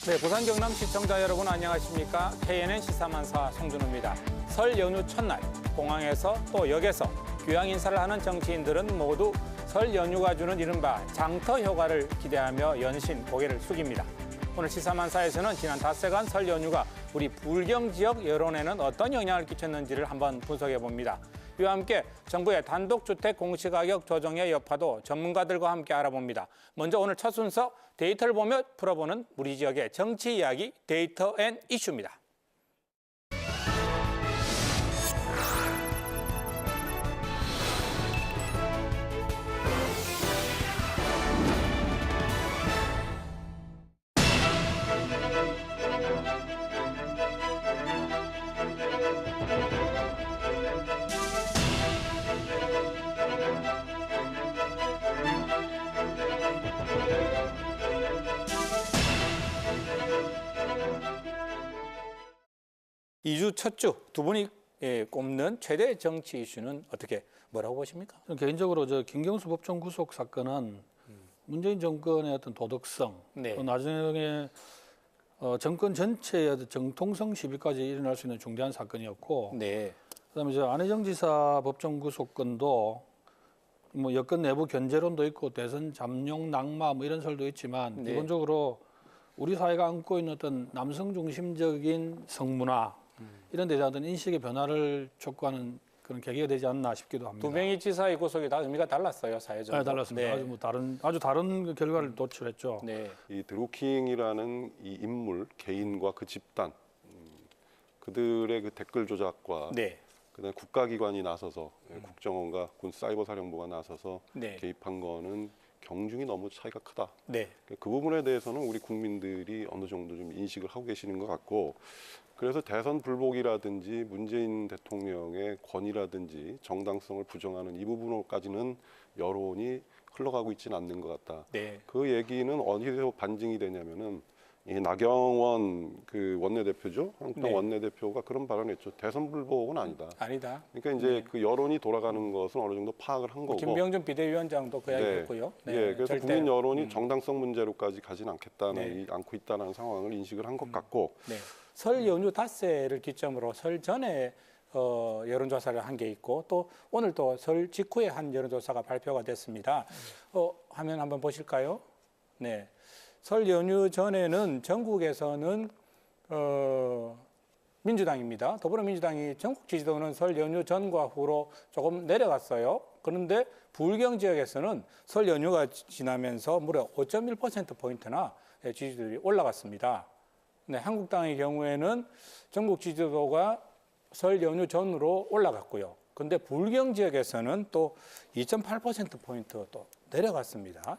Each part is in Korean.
네, 부산 경남 시청자 여러분 안녕하십니까? KNN 시사만사 송준호입니다. 설 연휴 첫날 공항에서 또 역에서 귀향 인사를 하는 정치인들은 모두 설 연휴가 주는 이른바 장터 효과를 기대하며 연신 고개를 숙입니다. 오늘 시사만사에서는 지난 닷새간 설 연휴가 우리 불경 지역 여론에는 어떤 영향을 끼쳤는지를 한번 분석해 봅니다. 이와 함께 정부의 단독주택 공시가격 조정의 여파도 전문가들과 함께 알아봅니다. 먼저 오늘 첫 순서 데이터를 보며 풀어보는 우리 지역의 정치 이야기 데이터 앤 이슈입니다. 이 주 첫 주 두 분이 꼽는 최대 정치 이슈는 어떻게 뭐라고 보십니까? 개인적으로 김경수 법정 구속 사건은 문재인 정권의 어떤 도덕성, 네. 또 나중에 정권 전체의 어떤 정통성 시비까지 일어날 수 있는 중대한 사건이었고, 네. 그다음에 안혜정 지사 법정 구속건도 뭐 여권 내부 견제론도 있고 대선 잠룡 낙마 뭐 이런 설도 있지만 네. 기본적으로 우리 사회가 안고 있는 어떤 남성 중심적인 성문화 이런 데 대한 인식의 변화를 촉구하는 그런 계기가 되지 않나 싶기도 합니다. 두 명의 지사의 구속이 다 의미가 달랐어요, 사회적으로. 네, 달랐습니다. 네. 아주 다른 그 결과를 도출했죠. 네. 이 드루킹이라는 이 인물, 개인과 그 집단, 그들의 그 댓글 조작과 네. 그다음에 국가기관이 나서서 국정원과 군 사이버사령부가 나서서 네. 개입한 거는 경중이 너무 차이가 크다. 네. 그 부분에 대해서는 우리 국민들이 어느 정도 좀 인식을 하고 계시는 것 같고, 그래서 대선 불복이라든지 문재인 대통령의 권위라든지 정당성을 부정하는 이 부분까지는 여론이 흘러가고 있지는 않는 것 같다. 네. 그 얘기는 어디서 반증이 되냐면은 이 나경원 그 원내대표죠, 한국당 네. 원내대표가 그런 발언했죠. 대선 불복은 아니다. 아니다. 그러니까 이제 네. 그 여론이 돌아가는 것은 어느 정도 파악을 한 거고. 김병준 비대위원장도 그 이야기 했고요. 네. 예, 그래서 절대. 국민 여론이 정당성 문제로까지 가지는 네. 않고 있다는 상황을 인식을 한 것 같고. 네. 설 연휴 닷새를 기점으로 설 전에 여론조사를 한 게 있고 또 오늘 또 설 직후에 한 여론조사가 발표가 됐습니다. 화면 한번 보실까요? 네. 설 연휴 전에는 전국에서는 민주당입니다. 더불어민주당이 전국 지지도는 설 연휴 전과 후로 조금 내려갔어요. 그런데 불경 지역에서는 설 연휴가 지나면서 무려 5.1%포인트나 지지율이 올라갔습니다. 네, 한국당의 경우에는 전국 지지도가 설 연휴 전으로 올라갔고요. 그런데 불경 지역에서는 또 2.8%포인트 또 내려갔습니다.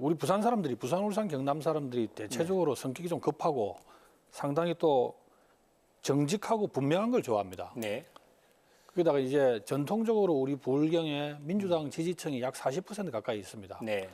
우리 부산 사람들이, 부산, 울산, 경남 사람들이 대체적으로 성격이 좀 급하고 상당히 또 정직하고 분명한 걸 좋아합니다. 네. 거기다가 이제 전통적으로 우리 불경에 민주당 지지층이 약 40% 가까이 있습니다. 네.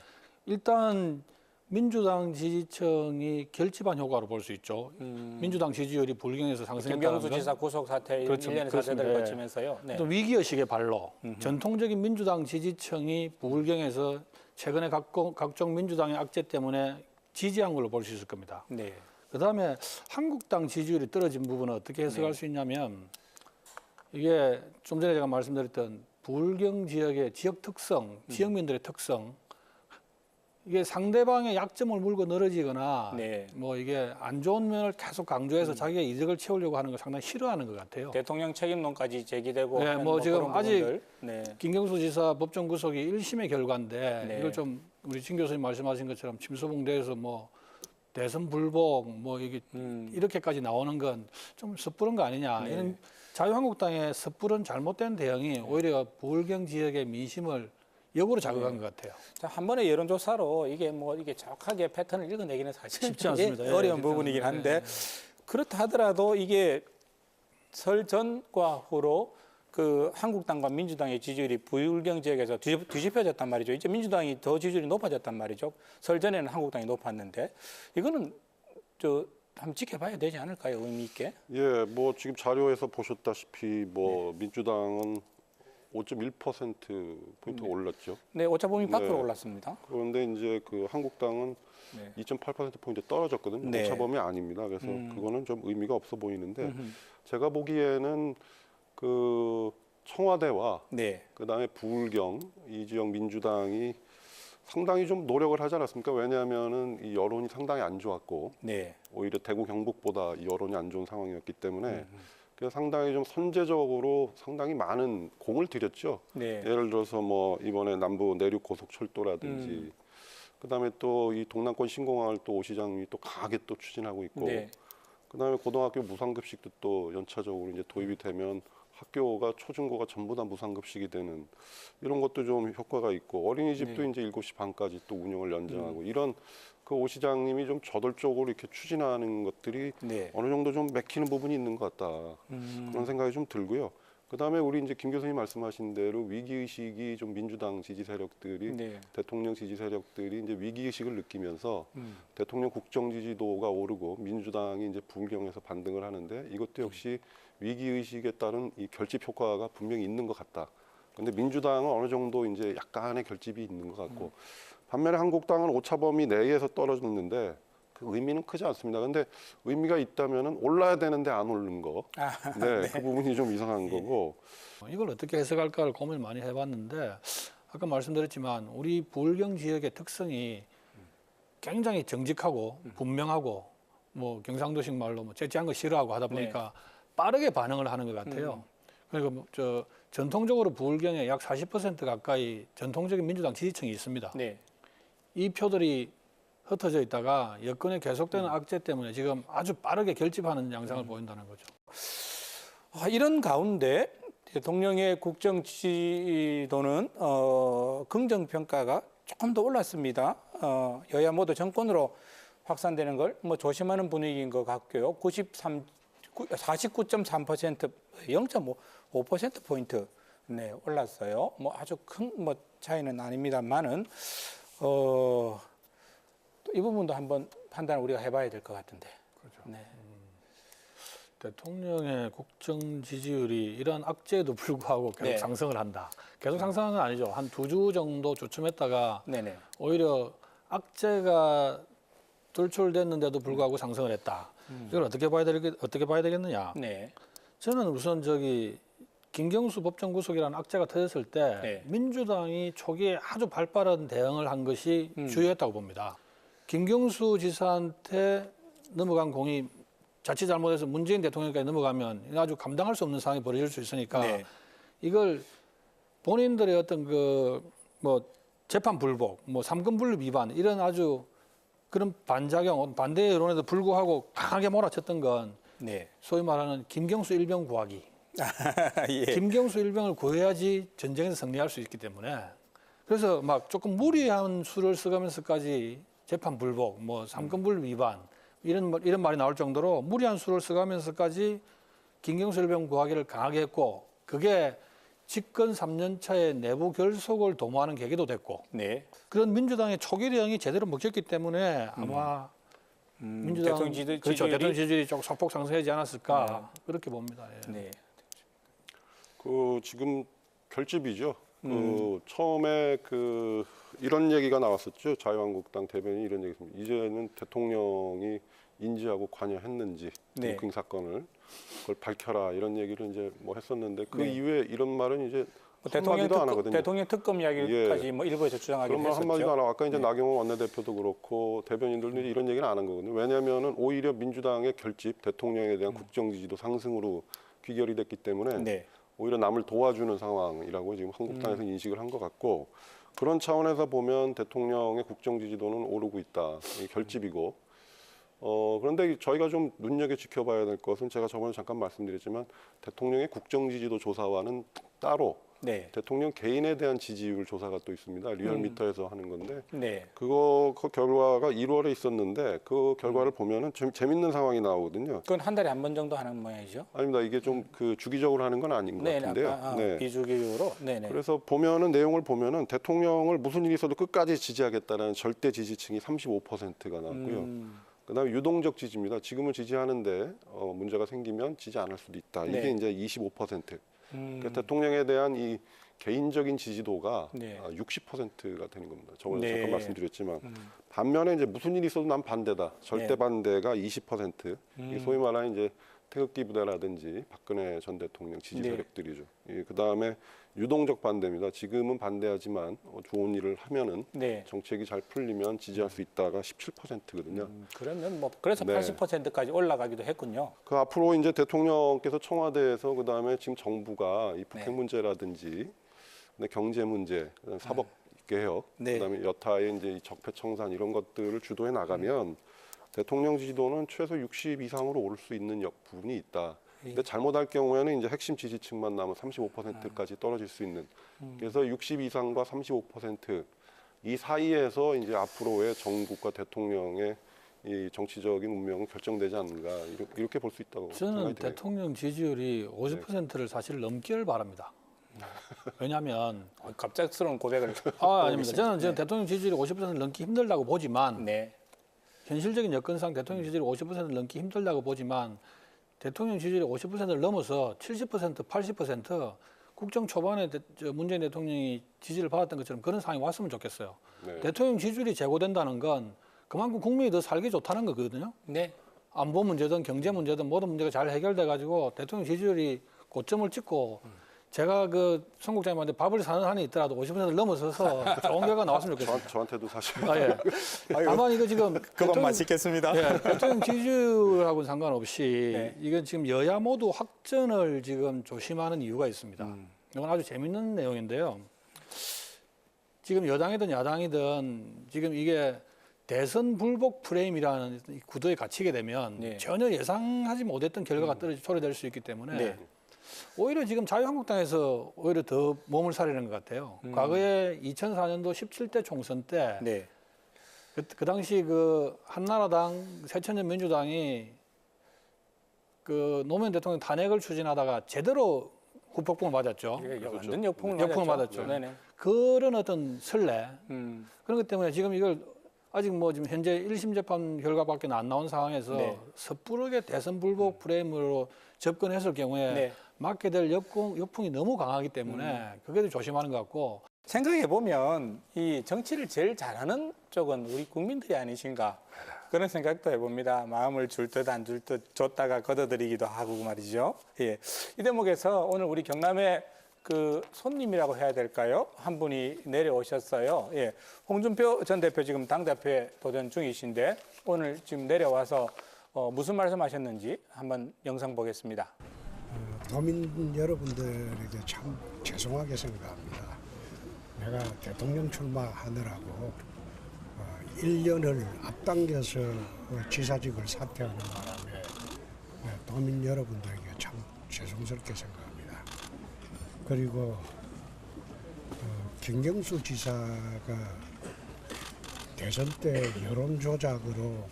일단 민주당 지지층이 결집한 효과로 볼 수 있죠. 민주당 지지율이 불경에서 상승했다는 김경수 건 지사 구속 사태 그렇죠. 일련의 그렇습니다. 사태들을 네. 거치면서요. 네. 또 위기의식의 발로 전통적인 민주당 지지층이 부울경에서 최근에 각종 민주당의 악재 때문에 지지한 걸로 볼 수 있을 겁니다. 네. 그다음에 한국당 지지율이 떨어진 부분은 어떻게 해석할 수 있냐면 이게 좀 전에 제가 말씀드렸던 부울경 지역의 지역 특성, 지역민들의 특성, 이게 상대방의 약점을 물고 늘어지거나 네. 뭐 이게 안 좋은 면을 계속 강조해서 자기가 이득을 채우려고 하는 걸 상당히 싫어하는 것 같아요. 대통령 책임론까지 제기되고 네, 하는 뭐 지금 그런 아직 부분들. 네. 김경수 지사 법정 구속이 1심의 결과인데 네. 이걸 좀 우리 진 교수님 말씀하신 것처럼 침소봉대에서 뭐 대선 불복 뭐 이게 이렇게까지 나오는 건 좀 섣부른 거 아니냐. 네. 이런 자유한국당의 섣부른 잘못된 대응이 오히려 부울경 지역의 민심을 역으로 자극한 것 같아요. 자, 한 번의 여론조사로 이게 정확하게 패턴을 읽어내기는 사실 쉽지 않습니다. 예, 어려운 쉽지 부분이긴 않습니다. 한데 그렇다 하더라도 이게 설 전과 후로 그 한국당과 민주당의 지지율이 부울경 지역에서 뒤집혀졌단 말이죠. 이제 민주당이 더 지지율이 높아졌단 말이죠. 설 전에는 한국당이 높았는데 이거는 한번 지켜봐야 되지 않을까요? 의미 있게. 예, 뭐 지금 자료에서 보셨다시피 뭐 민주당은 5.1% 포인트가 올랐죠. 네, 오차범위 밖으로 네. 올랐습니다. 그런데 이제 그 한국당은 네. 2.8% 포인트 떨어졌거든요. 네. 오차범위 아닙니다. 그래서 그거는 좀 의미가 없어 보이는데 음흠. 제가 보기에는 그 청와대와 네. 그다음에 부울경 이 지역 민주당이 상당히 좀 노력을 하지 않았습니까? 왜냐하면은 이 여론이 상당히 안 좋았고 네. 오히려 대구 경북보다 이 여론이 안 좋은 상황이었기 때문에 그래서 상당히 좀 선제적으로 상당히 많은 공을 들였죠. 네. 예를 들어서 뭐 이번에 남부 내륙 고속철도라든지 그다음에 또 이 동남권 신공항을 또 오 시장이 또 강하게 또 추진하고 있고 네. 그다음에 고등학교 무상급식도 또 연차적으로 이제 도입이 되면 학교가 초중고가 전부 다 무상급식이 되는 이런 것도 좀 효과가 있고 어린이집도 네. 이제 7시 반까지 또 운영을 연장하고 이런 그 오 시장님이 좀 저돌적으로 이렇게 추진하는 것들이 네. 어느 정도 좀 맥히는 부분이 있는 것 같다. 그런 생각이 좀 들고요. 그다음에 우리 이제 김 교수님 말씀하신 대로 위기 의식이 좀 민주당 지지 세력들이 네. 대통령 지지 세력들이 이제 위기 의식을 느끼면서 대통령 국정 지지도가 오르고 민주당이 이제 불경해서 반등을 하는데 이것도 역시 위기 의식에 따른 이 결집 효과가 분명히 있는 것 같다. 그런데 민주당은 어느 정도 이제 약간의 결집이 있는 것 같고 반면에 한국당은 오차범위 내에서 떨어졌는데 그 의미는 크지 않습니다. 근데 의미가 있다면은 올라야 되는데 안 오른 거. 네, 그 부분이 좀 이상한 거고. 이걸 어떻게 해석할까를 고민을 많이 해봤는데 아까 말씀드렸지만 우리 부울경 지역의 특성이 굉장히 정직하고 분명하고 뭐 경상도식 말로 뭐 째째한 거 싫어하고 하다 보니까 빠르게 반응을 하는 것 같아요. 그러니까 뭐저 전통적으로 부울경에 약 40% 가까이 전통적인 민주당 지지층이 있습니다. 네. 이 표들이 흩어져 있다가 여건에 계속되는 악재 때문에 지금 아주 빠르게 결집하는 양상을 보인다는 거죠. 이런 가운데 대통령의 국정 지지도는 긍정 평가가 조금 더 올랐습니다. 여야 모두 정권으로 확산되는 걸 뭐 조심하는 분위기인 것 같고요. 49.3% 0.5% 포인트 네, 올랐어요. 뭐 아주 큰 뭐 차이는 아닙니다만은 이 부분도 한번 판단을 우리가 해봐야 될 것 같은데. 그렇죠. 네. 대통령의 국정 지지율이 이런 악재에도 불구하고 계속 네. 상승을 한다. 계속 상승하는 건 아니죠. 한 2주 정도 주춤했다가 네네. 오히려 악재가 돌출됐는데도 불구하고 상승을 했다. 이걸 어떻게 봐야 되겠느냐? 네. 저는 우선 김경수 법정구속이라는 악재가 터졌을 때 네. 민주당이 초기에 아주 발빠른 대응을 한 것이 주요했다고 봅니다. 김경수 지사한테 넘어간 공이 자칫 잘못해서 문재인 대통령까지 넘어가면 아주 감당할 수 없는 상황이 벌어질 수 있으니까 네. 이걸 본인들의 어떤 뭐 재판 불복, 뭐 삼권 분립 위반 이런 아주 그런 반작용, 반대 여론에도 불구하고 강하게 몰아쳤던 건 네. 소위 말하는 김경수 일병 구하기. 예. 김경수 일병을 구해야지 전쟁에서 승리할 수 있기 때문에 그래서 막 조금 무리한 수를 써가면서까지 재판 불복, 뭐 삼권 분립 위반 이런 말이 나올 정도로 무리한 수를 써가면서까지 김경수 일병 구하기를 강하게 했고 그게 집권 3년 차의 내부 결속을 도모하는 계기도 됐고 네. 그런 민주당의 초기 대응이 제대로 먹혔기 때문에 아마 민주당 대통령 지지율이- 그렇죠. 대통령 지지율이 좀 소폭 상승하지 않았을까 그렇게 봅니다. 예. 네. 그 지금 결집이죠. 그 처음에 그 이런 얘기가 나왔었죠. 자유한국당 대변인이 이런 얘기했습니다. 이제는 대통령이 인지하고 관여했는지 네. 도핑 사건을 그걸 밝혀라 이런 얘기를 이제 뭐 했었는데 그 네. 이후에 이런 말은 이제 뭐 대통령 한마디도 안 특검, 하거든요. 대통령 특검 이야기까지 예. 뭐 일부에서 주장하기도 그런 말 한마디도 했었죠. 안 하고 아까 이제 네. 나경원 원내대표도 그렇고 대변인들도 이런 얘기는 안 한 거거든요. 왜냐하면은 오히려 민주당의 결집, 대통령에 대한 국정 지지도 상승으로 귀결이 됐기 때문에 네. 오히려 남을 도와주는 상황이라고 지금 한국당에서 인식을 한 것 같고 그런 차원에서 보면 대통령의 국정 지지도는 오르고 있다. 이게 결집이고 그런데 저희가 좀 눈여겨 지켜봐야 될 것은 제가 저번에 잠깐 말씀드렸지만 대통령의 국정 지지도 조사와는 따로 네. 대통령 개인에 대한 지지율 조사가 또 있습니다. 리얼미터에서 하는 건데 네. 그 결과가 1월에 있었는데 그 결과를 보면은 좀 재밌는 상황이 나오거든요. 그건 한 달에 한 번 정도 하는 모양이죠. 아닙니다. 이게 좀 그 주기적으로 하는 건 아닌 것 네, 같은데요. 아까 네. 비주기적으로. 네, 네. 그래서 보면은 내용을 보면은 대통령을 무슨 일이 있어도 끝까지 지지하겠다는 절대 지지층이 35%가 나왔고요. 그다음에 유동적 지지입니다. 지금은 지지하는데 문제가 생기면 지지 않을 수도 있다. 이게 네. 이제 25%. 그러니까 대통령에 대한 이 개인적인 지지도가 네. 60%가 되는 겁니다. 저번에 네. 잠깐 말씀드렸지만 반면에 이제 무슨 일이 있어도 난 반대다. 절대 네. 반대가 20%. 이 소위 말하는 이제 태극기 부대라든지 박근혜 전 대통령 지지 네. 세력들이죠. 그 다음에 유동적 반대입니다. 지금은 반대하지만 좋은 일을 하면은 네. 정책이 잘 풀리면 지지할 수 있다가 17%거든요. 그러면 뭐 그래서 네. 80%까지 올라가기도 했군요. 그 앞으로 이제 대통령께서 청와대에서 그다음에 지금 정부가 이 북핵 네. 문제라든지 경제 문제, 그다음에 사법 개혁, 네. 그다음에 여타의 이제 이 적폐 청산 이런 것들을 주도해 나가면 대통령 지지도는 최소 60 이상으로 오를 수 있는 부분이 있다. 근데 잘못할 경우에는 이제 핵심 지지층만 남은 35%까지 떨어질 수 있는. 그래서 60 이상과 35%이 사이에서 이제 앞으로의 정국과 대통령의 이 정치적인 운명은 결정되지 않는가 이렇게 볼 수 있다고 저는 생각이 드네요. 대통령 지지율이 50%를 사실 넘기를 바랍니다. 왜냐하면 갑작스러운 고백을. 아닙니다. 저는 지금 대통령 지지율이 50%를 넘기 힘들다고 보지만 네. 현실적인 여건상 대통령 지지율이 50%를 넘기 힘들다고 보지만 대통령 지지율이 50%를 넘어서 70%, 80% 국정 초반에 문재인 대통령이 지지를 받았던 것처럼 그런 상황이 왔으면 좋겠어요. 네. 대통령 지지율이 제고된다는 건 그만큼 국민이 더 살기 좋다는 거거든요. 네. 안보 문제든 경제 문제든 모든 문제가 잘 해결돼 가지고 대통령 지지율이 고점을 찍고 제가 그 송국장님한테 밥을 사는 한이 있더라도 50%를 넘어서서 좋은 결과가 나왔으면 좋겠습니다. 저한테도 사실 예. 다만 이거 지금 그것만 지켰습니다. 예, 대통령 지지율하고는 상관없이 네. 이건 지금 여야 모두 확전을 지금 조심하는 이유가 있습니다. 이건 아주 재밌는 내용인데요. 지금 여당이든 야당이든 지금 이게 대선 불복 프레임이라는 이 구도에 갇히게 되면 네. 전혀 예상하지 못했던 결과가 초래될 수 있기 때문에 네. 오히려 지금 자유한국당에서 오히려 더 몸을 사리는 것 같아요. 과거에 2004년도 17대 총선 때 네. 그 당시 그 한나라당, 새천년 민주당이 그 노무현 대통령 탄핵을 추진하다가 제대로 후폭풍을 맞았죠. 완전 역풍을 역풍을 맞았죠. 맞았죠. 네네. 그런 어떤 설레 음. 그런 것 때문에 지금 이걸 아직 뭐 지금 현재 1심 재판 결과밖에 안 나온 상황에서 네. 섣부르게 대선 불복 프레임으로 접근했을 경우에 네. 맞게 될 역풍이 너무 강하기 때문에 그게 좀 조심하는 것 같고 생각해 보면 이 정치를 제일 잘하는 쪽은 우리 국민들이 아니신가 그런 생각도 해봅니다. 마음을 줄 듯 안 줄 듯 줬다가 걷어들이기도 하고 말이죠. 예. 이 대목에서 오늘 우리 경남의 그 손님이라고 해야 될까요? 한 분이 내려오셨어요. 예. 홍준표 전 대표 지금 당대표에 도전 중이신데 오늘 지금 내려와서 무슨 말씀하셨는지 한번 영상 보겠습니다. 도민 여러분들에게 참 죄송하게 생각합니다. 내가 대통령 출마하느라고 1년을 앞당겨서 지사직을 사퇴하는 바람에 도민 여러분들에게 참 죄송스럽게 생각합니다. 그리고 김경수 지사가 대선 때 여론 조작으로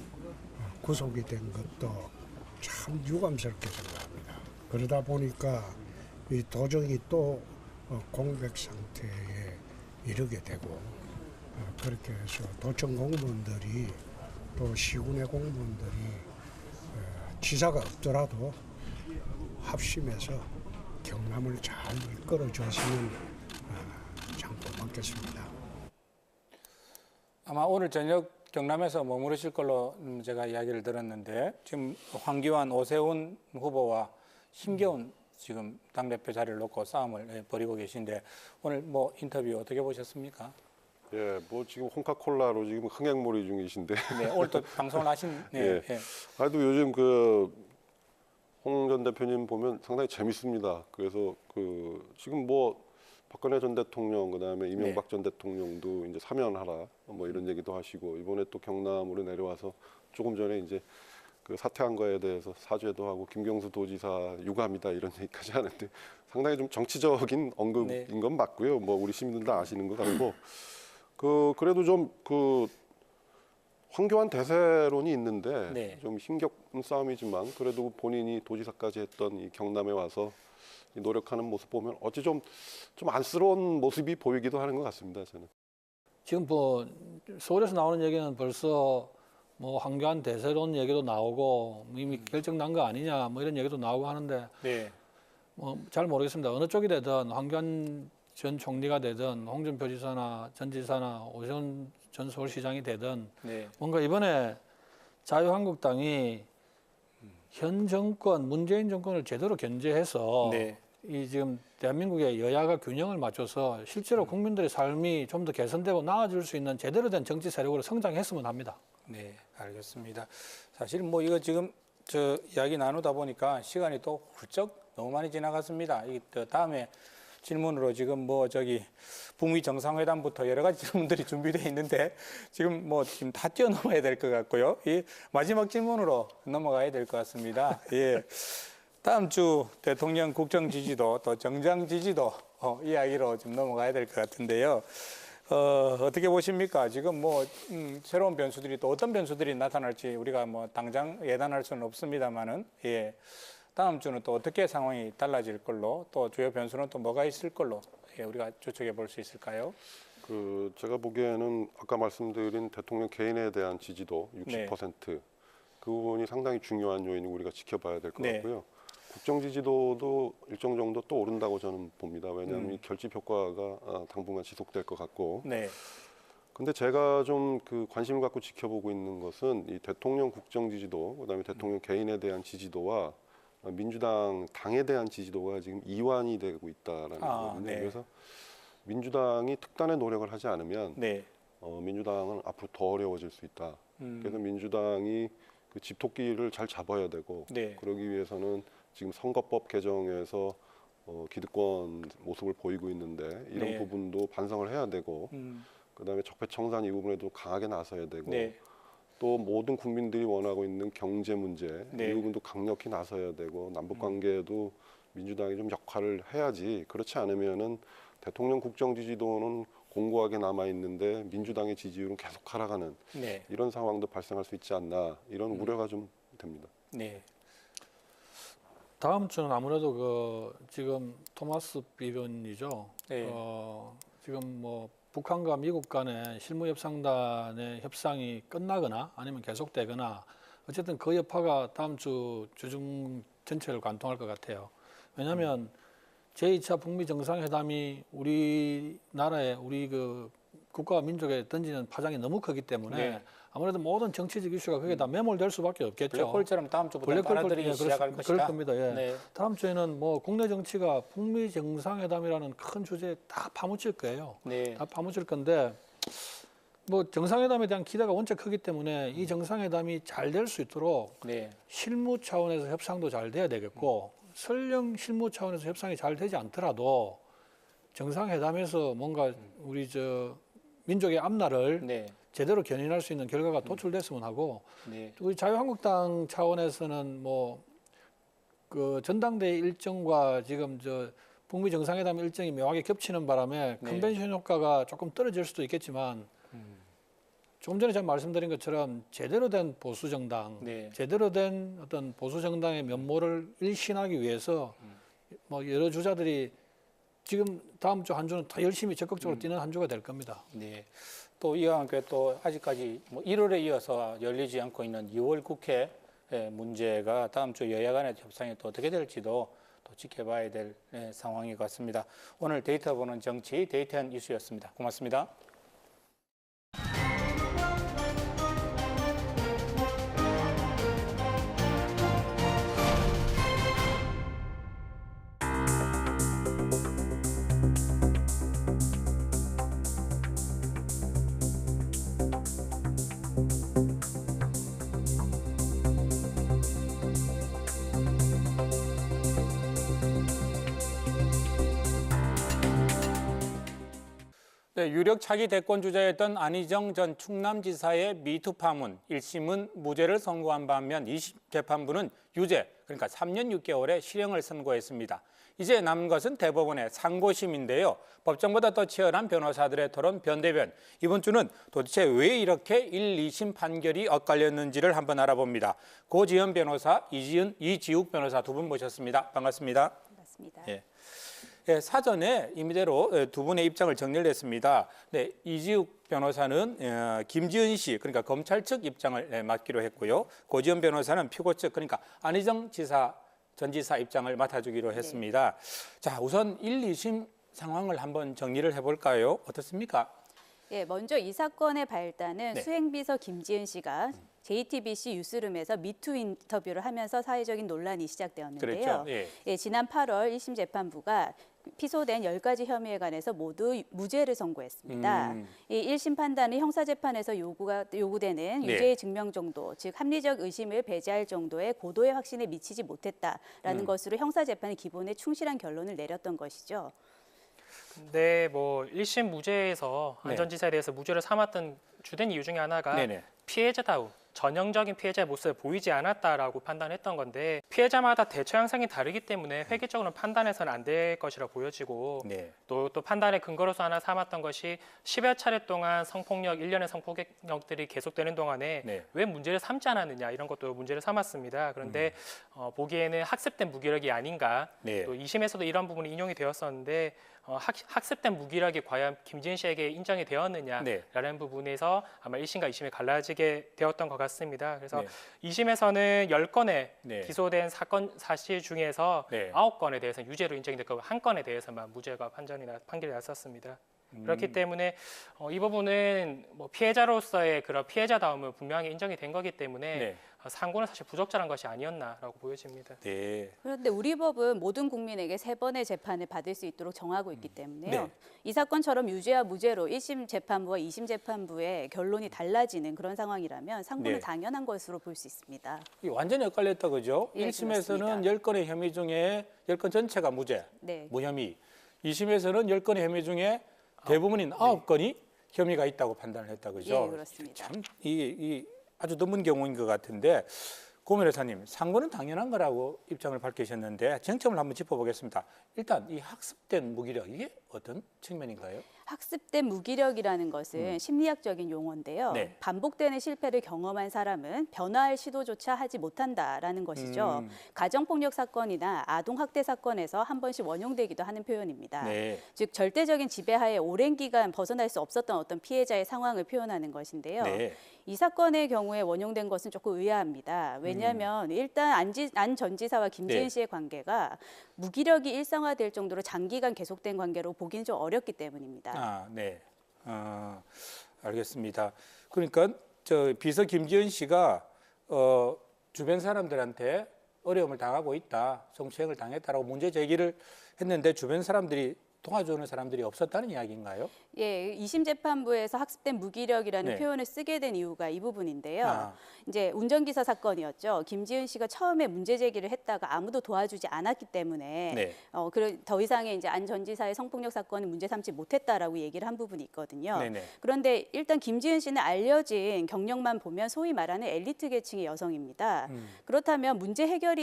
구속이 된 것도 참 유감스럽게 생각합니다. 그러다 보니까 이 도정이 또 공백 상태에 이르게 되고 그렇게 해서 도청 공무원들이 또 시군의 공무원들이 지사가 없더라도 합심해서 경남을 잘 이끌어 주시면 참 고맙겠습니다. 아마 오늘 저녁 경남에서 머무르실 걸로 제가 이야기를 들었는데 지금 황교안, 오세훈 후보와 힘겨운 지금 당대표 자리를 놓고 싸움을 벌이고 계신데 오늘 뭐 인터뷰 어떻게 보셨습니까? 예, 뭐 지금 홍카콜라로 지금 흥행몰이 중이신데. 네, 오늘 또 방송을 하신. 네, 예. 예. 그래도 요즘 그 홍 전 대표님 보면 상당히 재밌습니다. 그래서 그 지금 뭐 박근혜 전 대통령 그다음에 이명박 전 대통령도 이제 사면하라 뭐 이런 얘기도 하시고 이번에 또 경남으로 내려와서 조금 전에 이제 그 사퇴한 거에 대해서 사죄도 하고 김경수 도지사 유감이다 이런 얘기까지 하는데 상당히 좀 정치적인 언급인 네. 건 맞고요. 뭐 우리 시민들 다 아시는 것 같고 그래도 좀 그 황교안 대세론이 있는데 네. 좀 힘겹은 싸움이지만 그래도 본인이 도지사까지 했던 이 경남에 와서 이 노력하는 모습 보면 어찌 좀 안쓰러운 모습이 보이기도 하는 것 같습니다. 저는. 지금 뭐 서울에서 나오는 얘기는 벌써 뭐 황교안 대세론 얘기도 나오고 이미 결정 난 거 아니냐 뭐 이런 얘기도 나오고 하는데 네. 잘 모르겠습니다. 어느 쪽이 되든 황교안 전 총리가 되든 홍준표 지사나 전 지사나 오세훈 전 서울시장이 되든 네. 뭔가 이번에 자유한국당이 현 정권 문재인 정권을 제대로 견제해서 네. 이 지금 대한민국의 여야가 균형을 맞춰서 실제로 국민들의 삶이 좀 더 개선되고 나아질 수 있는 제대로 된 정치 세력으로 성장했으면 합니다. 네, 알겠습니다. 사실 뭐 이거 지금 저 이야기 나누다 보니까 시간이 또 훌쩍 너무 많이 지나갔습니다. 이 다음에 질문으로 지금 뭐 저기 북미 정상회담부터 여러 가지 질문들이 준비되어 있는데 지금 다 뛰어넘어야 될 것 같고요. 이 마지막 질문으로 넘어가야 될 것 같습니다. 예. 다음 주 대통령 국정 지지도 또 정장 지지도 이야기로 좀 넘어가야 될 것 같은데요. 어떻게 보십니까? 지금 새로운 변수들이 또 어떤 변수들이 나타날지 우리가 당장 예단할 수는 없습니다만은 예. 다음 주는 또 어떻게 상황이 달라질 걸로 또 주요 변수는 또 뭐가 있을 걸로 예, 우리가 추측해 볼 수 있을까요? 제가 보기에는 아까 말씀드린 대통령 개인에 대한 지지도 60%, 그 부분이 상당히 중요한 요인이고 우리가 지켜봐야 될 것 네. 같고요. 국정 지지도도 일정 정도 또 오른다고 저는 봅니다. 왜냐하면 이 결집 효과가 당분간 지속될 것 같고. 네. 근데 제가 좀 관심을 갖고 지켜보고 있는 것은 이 대통령 국정 지지도, 그다음에 대통령 개인에 대한 지지도와 민주당 당에 대한 지지도가 지금 이완이 되고 있다라는 거거든요. 네. 그래서 민주당이 특단의 노력을 하지 않으면 네. 민주당은 앞으로 더 어려워질 수 있다. 그래서 민주당이 그 집토끼를 잘 잡아야 되고 네. 그러기 위해서는 지금 선거법 개정에서 기득권 모습을 보이고 있는데 이런 네. 부분도 반성을 해야 되고 그다음에 적폐청산 이 부분에도 강하게 나서야 되고 네. 또 모든 국민들이 원하고 있는 경제 문제 네. 이 부분도 강력히 나서야 되고 남북 관계에도 민주당이 좀 역할을 해야지. 그렇지 않으면은 대통령 국정 지지도는 공고하게 남아 있는데 민주당의 지지율은 계속 하락하는 네. 이런 상황도 발생할 수 있지 않나 이런 우려가 좀 됩니다. 네. 다음 주는 아무래도 지금 토마스 비변이죠. 네. 지금 북한과 미국 간의 실무협상단의 협상이 끝나거나 아니면 계속되거나 어쨌든 그 여파가 다음 주 주중 전체를 관통할 것 같아요. 왜냐하면 제2차 북미 정상회담이 우리나라의 우리 국가와 민족에 던지는 파장이 너무 크기 때문에 네. 아무래도 모든 정치적 이슈가 거기에 다 매몰될 수밖에 없겠죠. 블랙홀처럼 다음 주부터 블랙홀 빨아들이기 시작할 것이다. 그럴 겁니다. 예. 네. 다음 주에는 국내 정치가 북미 정상회담이라는 큰 주제에 다 파묻힐 거예요. 네. 다 파묻힐 건데 정상회담에 대한 기대가 원체 크기 때문에 이 정상회담이 잘 될 수 있도록 네. 실무 차원에서 협상도 잘 돼야 되겠고 설령 실무 차원에서 협상이 잘 되지 않더라도 정상회담에서 뭔가 우리 민족의 앞날을 네. 제대로 견인할 수 있는 결과가 도출됐으면 하고 네. 우리 자유한국당 차원에서는 전당대회 일정과 지금 북미 정상회담 일정이 묘하게 겹치는 바람에 네. 컨벤션 효과가 조금 떨어질 수도 있겠지만 조금 전에 제가 말씀드린 것처럼 제대로 된 보수 정당, 네. 제대로 된 어떤 보수 정당의 면모를 일신하기 위해서 여러 주자들이 지금 다음 주 한 주는 더 열심히 적극적으로 뛰는 한 주가 될 겁니다. 네. 또 이와 함께 또 아직까지 1월에 이어서 열리지 않고 있는 2월 국회 문제가 다음 주 여야 간의 협상이 또 어떻게 될지도 또 지켜봐야 될 상황인 것 같습니다. 오늘 데이터 보는 정치 데이터한 이슈였습니다. 고맙습니다. 네, 유력 차기 대권 주자였던 안희정 전 충남지사의 미투 파문 1심은 무죄를 선고한 반면 2심 재판부는 유죄, 그러니까 3년 6개월의 실형을 선고했습니다. 이제 남은 것은 대법원의 상고심인데요. 법정보다 더 치열한 변호사들의 토론 변대변. 이번 주는 도대체 왜 이렇게 1, 2심 판결이 엇갈렸는지를 한번 알아봅니다. 고지연 변호사, 이지욱 변호사 두 분 모셨습니다. 반갑습니다. 반갑습니다. 예. 예, 사전에 임의대로 두 분의 입장을 정리를 했습니다. 네, 이지욱 변호사는 김지은 씨, 그러니까 검찰 측 입장을 맡기로 했고요. 고지연 변호사는 피고 측, 그러니까 안희정 지사 전 지사 입장을 맡아주기로 했습니다. 자, 우선 1, 2심 상황을 한번 정리를 해볼까요? 어떻습니까? 예, 먼저 이 사건의 발단은 네. 수행비서 김지은 씨가 JTBC 뉴스룸에서 미투 인터뷰를 하면서 사회적인 논란이 시작되었는데요. 그랬죠. 예. 예, 지난 8월 1심 재판부가 피소된 10가지 혐의에 관해서 모두 무죄를 선고했습니다. 이 1심 판단은 형사재판에서 요구되는 네. 유죄의 증명 정도, 즉 합리적 의심을 배제할 정도의 고도의 확신에 미치지 못했다라는 것으로 형사재판의 기본에 충실한 결론을 내렸던 것이죠. 근데 뭐 1심 무죄에서 네. 안전지사에 대해서 무죄를 삼았던 주된 이유 중에 하나가 네네. 피해자다움, 전형적인 피해자의 모습을 보이지 않았다라고 판단했던 건데 피해자마다 대처 양상이 다르기 때문에 획일적으로 판단해서는 안 될 것이라 보여지고 네. 또 판단의 근거로서 하나 삼았던 것이 10여 차례 동안 성폭력, 일련의 성폭력들이 계속되는 동안에 네. 왜 문제를 삼지 않았느냐 이런 것도 문제를 삼았습니다. 그런데 보기에는 학습된 무기력이 아닌가. 네. 또 2심에서도 이런 부분이 인용이 되었었는데 학습된 무기력이 과연 김지은 씨에게 인정이 되었느냐라는 네. 부분에서 아마 1심과 2심이 갈라지게 되었던 것 같습니다. 그래서 네. 2심에서는 10건의 네. 기소된 사실 중에서 네. 9건에 대해서 유죄로 인정이 됐고 한 건에 대해서만 무죄가 판결이 났었습니다. 그렇기 때문에 이 부분은 뭐 피해자로서의 그런 피해자다움을 분명히 인정이 된 거기 때문에 네. 상고는 사실 부적절한 것이 아니었나라고 보여집니다. 네. 그런데 우리 법은 모든 국민에게 3번의 재판을 받을 수 있도록 정하고 있기 때문에요. 네. 이 사건처럼 유죄와 무죄로 1심 재판부와 2심 재판부의 결론이 달라지는 그런 상황이라면 상고는 네. 당연한 것으로 볼 수 있습니다. 이게 완전히 엇갈렸다 그죠? 예, 1심에서는 그렇습니다. 10건의 혐의 중에 10건 전체가 무죄, 네. 무혐의. 2심에서는 10건의 혐의 중에 대부분인 9건이 혐의가 있다고 판단을 했다 그죠? 예, 그렇습니다. 참 이 아주 드문 경우인 것 같은데 고민 회사님, 상고는 당연한 거라고 입장을 밝히셨는데 쟁점을 한번 짚어보겠습니다. 일단 이 학습된 무기력 이게 어떤 측면인가요? 학습된 무기력이라는 것은 심리학적인 용어인데요. 네. 반복되는 실패를 경험한 사람은 변화할 시도조차 하지 못한다라는 것이죠. 가정폭력 사건이나 아동학대 사건에서 한 번씩 원용되기도 하는 표현입니다. 네. 즉 절대적인 지배하에 오랜 기간 벗어날 수 없었던 어떤 피해자의 상황을 표현하는 것인데요. 네. 이 사건의 경우에 원용된 것은 조금 의아합니다. 왜냐하면 일단 안 전 지사와 김지은 네. 씨의 관계가 무기력이 일상화될 정도로 장기간 계속된 관계로 보기는 좀 어렵기 때문입니다. 아, 네. 알겠습니다. 그러니까 저 비서 김지은 씨가 주변 사람들한테 어려움을 당하고 있다, 성추행을 당했다라고 문제 제기를 했는데 주변 사람들이 도와주는 사람들이 없었다는 이야기인가요? 예, 2심 재판부에서 학습된 무기력이라는 네. 표현을 쓰게 된 이유가 이 부분인데요. 아. 이제 운전기사 사건이었죠. 김지은 씨가 처음에 문제 제기를 했다가 아무도 도와주지 않았기 때문에 네. 더 이상의 이제 안 전 지사의 성폭력 사건을 문제 삼지 못했다라고 얘기를 한 부분이 있거든요. 네네. 그런데 일단 김지은 씨는 알려진 경력만 보면 소위 말하는 엘리트 계층의 여성입니다. 그렇다면 문제 해결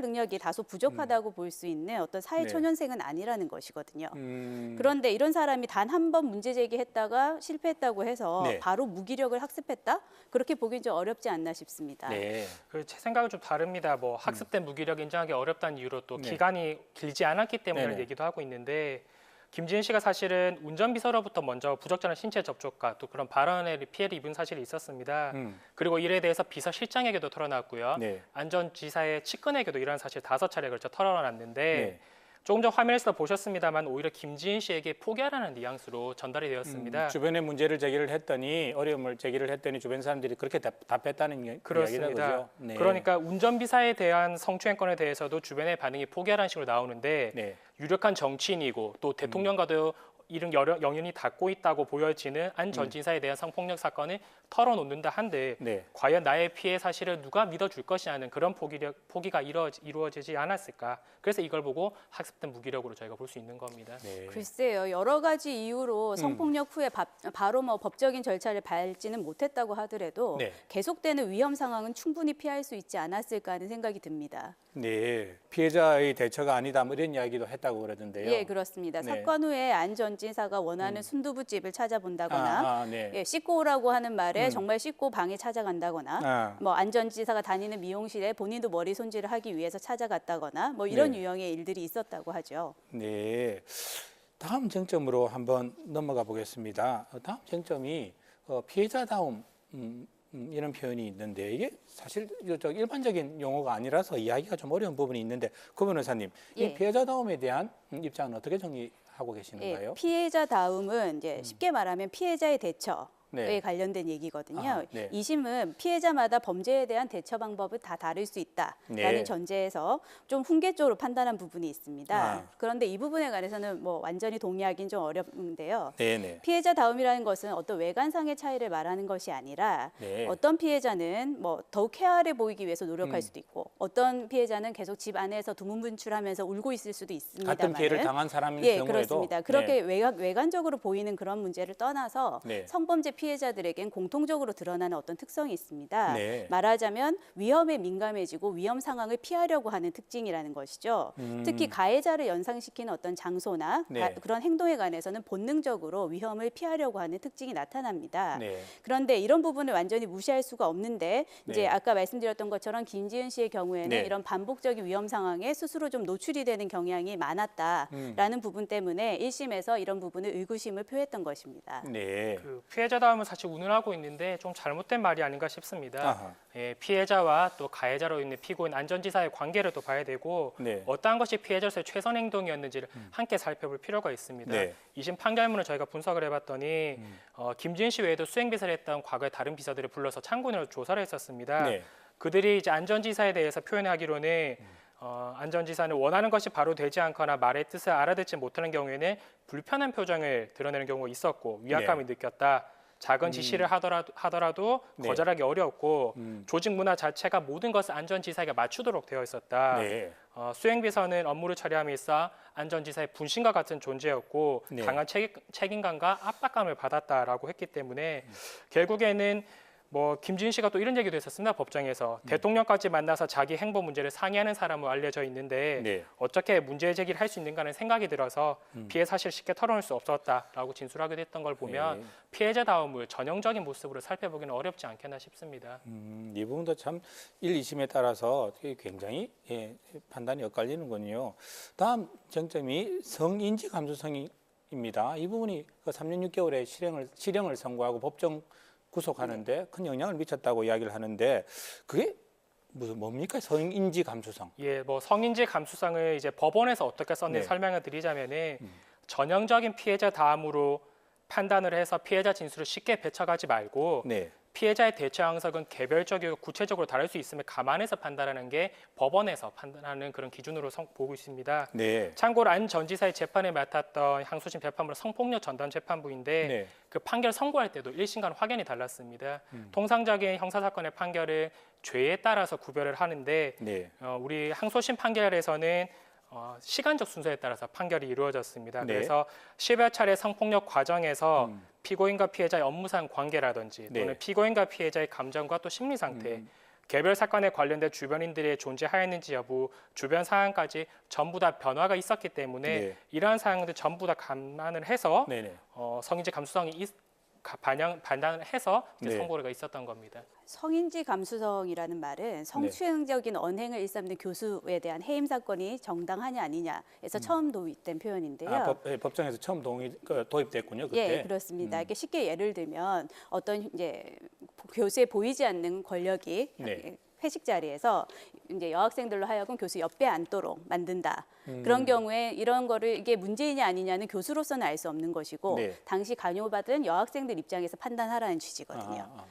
능력이 다소 부족하다고 볼 수 있는 어떤 사회 네. 초년생은 아니라는 것이거든요. 음, 그런데 이런 사람이 단 한 번 문제 제기했다가 실패했다고 해서 네. 바로 무기력을 학습했다? 그렇게 보긴 좀 어렵지 않나 싶습니다. 네. 제 생각은 좀 다릅니다. 뭐 학습된 무기력 인정하기 어렵다는 이유로 또 네. 기간이 길지 않았기 때문에 네네. 얘기도 하고 있는데 김지은 씨가 사실은 운전비서로부터 먼저 부적절한 신체 접촉과 또 그런 발언에 피해를 입은 사실이 있었습니다. 그리고 이에 대해서 비서실장에게도 털어놨고요. 네. 안전지사의 측근에게도 이런 사실 5차례 걸쳐 털어놨는데 네. 조금 전 화면에서 보셨습니다만 오히려 김지은 씨에게 포기하라는 뉘앙스로 전달이 되었습니다. 주변에 문제를 제기를 했더니 어려움을 제기를 했더니 주변 사람들이 그렇게 답했다는 이야기다 그렇습니다. 그죠? 네. 그러니까 운전비사에 대한 성추행건에 대해서도 주변의 반응이 포기하라는 식으로 나오는데 네. 유력한 정치인이고 또 대통령과도 이런 여러 영연이 닿고 있다고 보여지는 안 전 지사에 대한 성폭력 사건을 털어놓는다 한데 네. 과연 나의 피해 사실을 누가 믿어줄 것이냐는 그런 포기가 이루어지지 않았을까. 그래서 이걸 보고 학습된 무기력으로 저희가 볼 수 있는 겁니다. 네. 글쎄요, 여러 가지 이유로 성폭력 후에 바로 뭐 법적인 절차를 밟지는 못했다고 하더라도 네. 계속되는 위험 상황은 충분히 피할 수 있지 않았을까 하는 생각이 듭니다. 네. 피해자의 대처가 아니다 뭐 이런 이야기도 했다고 그러던데요. 예, 그렇습니다. 네. 사건 후에 안 전 지사가 원하는 순두부집을 찾아본다거나 네. 예, 씻고 오라고 하는 말에 정말 씻고 방에 찾아간다거나 뭐 안 전 지사가 다니는 미용실에 본인도 머리 손질을 하기 위해서 찾아갔다거나 뭐 이런 네. 유형의 일들이 있었다고 하죠. 네. 다음 쟁점으로 한번 넘어가 보겠습니다. 다음 쟁점이 피해자다움을 이런 표현이 있는데 이게 사실 저 일반적인 용어가 아니라서 이야기가 좀 어려운 부분이 있는데 구 변호사님, 이 예. 피해자다움에 대한 입장은 어떻게 정리하고 계시는가요? 예, 피해자다움은 이제 쉽게 말하면 피해자의 대처. 에 네. 관련된 얘기거든요. 아, 네. 이심은 피해자마다 범죄에 대한 대처 방법은 다 다를 수 있다라는 네. 전제에서 좀 훈계적으로 판단한 부분이 있습니다. 아. 그런데 이 부분에 관해서는 뭐 완전히 동의하기는 좀 어렵는데요. 네네. 피해자다움이라는 것은 어떤 외관상의 차이를 말하는 것이 아니라 네. 어떤 피해자는 뭐 더욱 쾌활해 보이기 위해서 노력할 음. 수도 있고 어떤 피해자는 계속 집 안에서 두문분출하면서 울고 있을 수도 있습니다만 같은 피해를 당한 사람인 예, 경우에도 그렇습니다. 그렇게 외관적으로 보이는 그런 문제를 떠나서 네. 성범죄 피해자들에겐 공통적으로 드러나는 어떤 특성이 있습니다. 네. 말하자면 위험에 민감해지고 위험 상황을 피하려고 하는 특징이라는 것이죠. 특히 가해자를 연상시키는 어떤 장소나 네. 그런 행동에 관해서는 본능적으로 위험을 피하려고 하는 특징이 나타납니다. 네. 그런데 이런 부분을 완전히 무시할 수가 없는데 이제 네. 아까 말씀드렸던 것처럼 김지은 씨의 경우에는 네. 이런 반복적인 위험 상황에 스스로 좀 노출이 되는 경향이 많았다라는 부분 때문에 1심에서 이런 부분을 의구심을 표했던 것입니다. 네. 그 피해자다움은 사실 운운하고 있는데 좀 잘못된 말이 아닌가 싶습니다. 아하. 예, 피해자와 또 가해자로 있는 피고인 안전지사의 관계를 또 봐야 되고 네. 어떠한 것이 피해자로서의 최선 행동이었는지를 함께 살펴볼 필요가 있습니다. 네. 이심 판결문을 저희가 분석을 해봤더니 김지은 씨 외에도 수행 비서를 했던 과거의 다른 비서들을 불러서 참고인으로 조사를 했었습니다. 네. 그들이 이제 안전지사에 대해서 표현하기로는 안전지사는 원하는 것이 바로 되지 않거나 말의 뜻을 알아듣지 못하는 경우에는 불편한 표정을 드러내는 경우가 있었고 위압감이 느꼈다. 작은 지시를 하더라도 네. 거절하기 어려웠고 조직 문화 자체가 모든 것을 안전지사에게 맞추도록 되어 있었다. 네. 수행비서는 업무를 처리함에 있어 안전지사의 분신과 같은 존재였고 네. 강한 책임감과 압박감을 받았다라고 했기 때문에 결국에는 뭐 김지은 씨가 또 이런 얘기도 했었습니다. 법정에서 대통령까지 만나서 자기 행보 문제를 상의하는 사람으로 알려져 있는데 네. 어떻게 문제 제기를 할 수 있는가는 생각이 들어서 피해 사실을 쉽게 털어낼 수 없었다라고 진술하기도 했던 걸 보면 네. 피해자다움을 전형적인 모습으로 살펴보기는 어렵지 않겠나 싶습니다. 이 부분도 참 1, 2심에 따라서 굉장히 판단이 엇갈리는군요. 다음 쟁점이 성인지 감수성입니다. 이 부분이 그 3년 6개월의 실형을 선고하고 법정 구속하는데 큰 영향을 미쳤다고 이야기를 하는데 그게 무슨 뭡니까? 성인지 감수성. 예, 뭐 성인지 감수성을 이제 법원에서 어떻게 썼는지 네. 설명을 드리자면은 전형적인 피해자다움으로 판단을 해서 피해자 진술을 쉽게 배척하지 말고 네. 피해자의 대처 항석은 개별적이고 구체적으로 다를 수 있음을 감안해서 판단하는 게 법원에서 판단하는 그런 기준으로 보고 있습니다. 네. 참고로 안 전 지사의 재판을 맡았던 항소심 재판부는 성폭력 전담 재판부인데 네. 그 판결 선고할 때도 1심과는 확연히 달랐습니다. 통상적인 형사사건의 판결은 죄에 따라서 구별을 하는데 네. 우리 항소심 판결에서는 시간적 순서에 따라서 판결이 이루어졌습니다. 네. 그래서 10여 차례 성폭력 과정에서 피고인과 피해자의 업무상 관계라든지 또는 네. 피고인과 피해자의 감정과 또 심리 상태, 개별 사건에 관련된 주변인들의 존재하였는지 여부, 주변 상황까지 전부 다 변화가 있었기 때문에 네. 이러한 사항들 전부 다 감안을 해서 네네. 성인지 감수성이 판단을 해서 이제 네. 선고가 있었던 겁니다. 성인지 감수성이라는 말은 성추행적인 언행을 일삼는 교수에 대한 해임 사건이 정당하냐 아니냐에서 처음 도입된 표현인데요. 법정에서 처음 도입됐군요. 그때. 예, 그렇습니다. 이렇게 쉽게 예를 들면 어떤 이제 교수에 보이지 않는 권력이 네. 회식 자리에서 이제 여학생들로 하여금 교수 옆에 앉도록 만든다. 그런 경우에 이런 거를 이게 문제이냐 아니냐는 교수로서는 알 수 없는 것이고 네. 당시 강요받은 여학생들 입장에서 판단하라는 취지거든요. 아.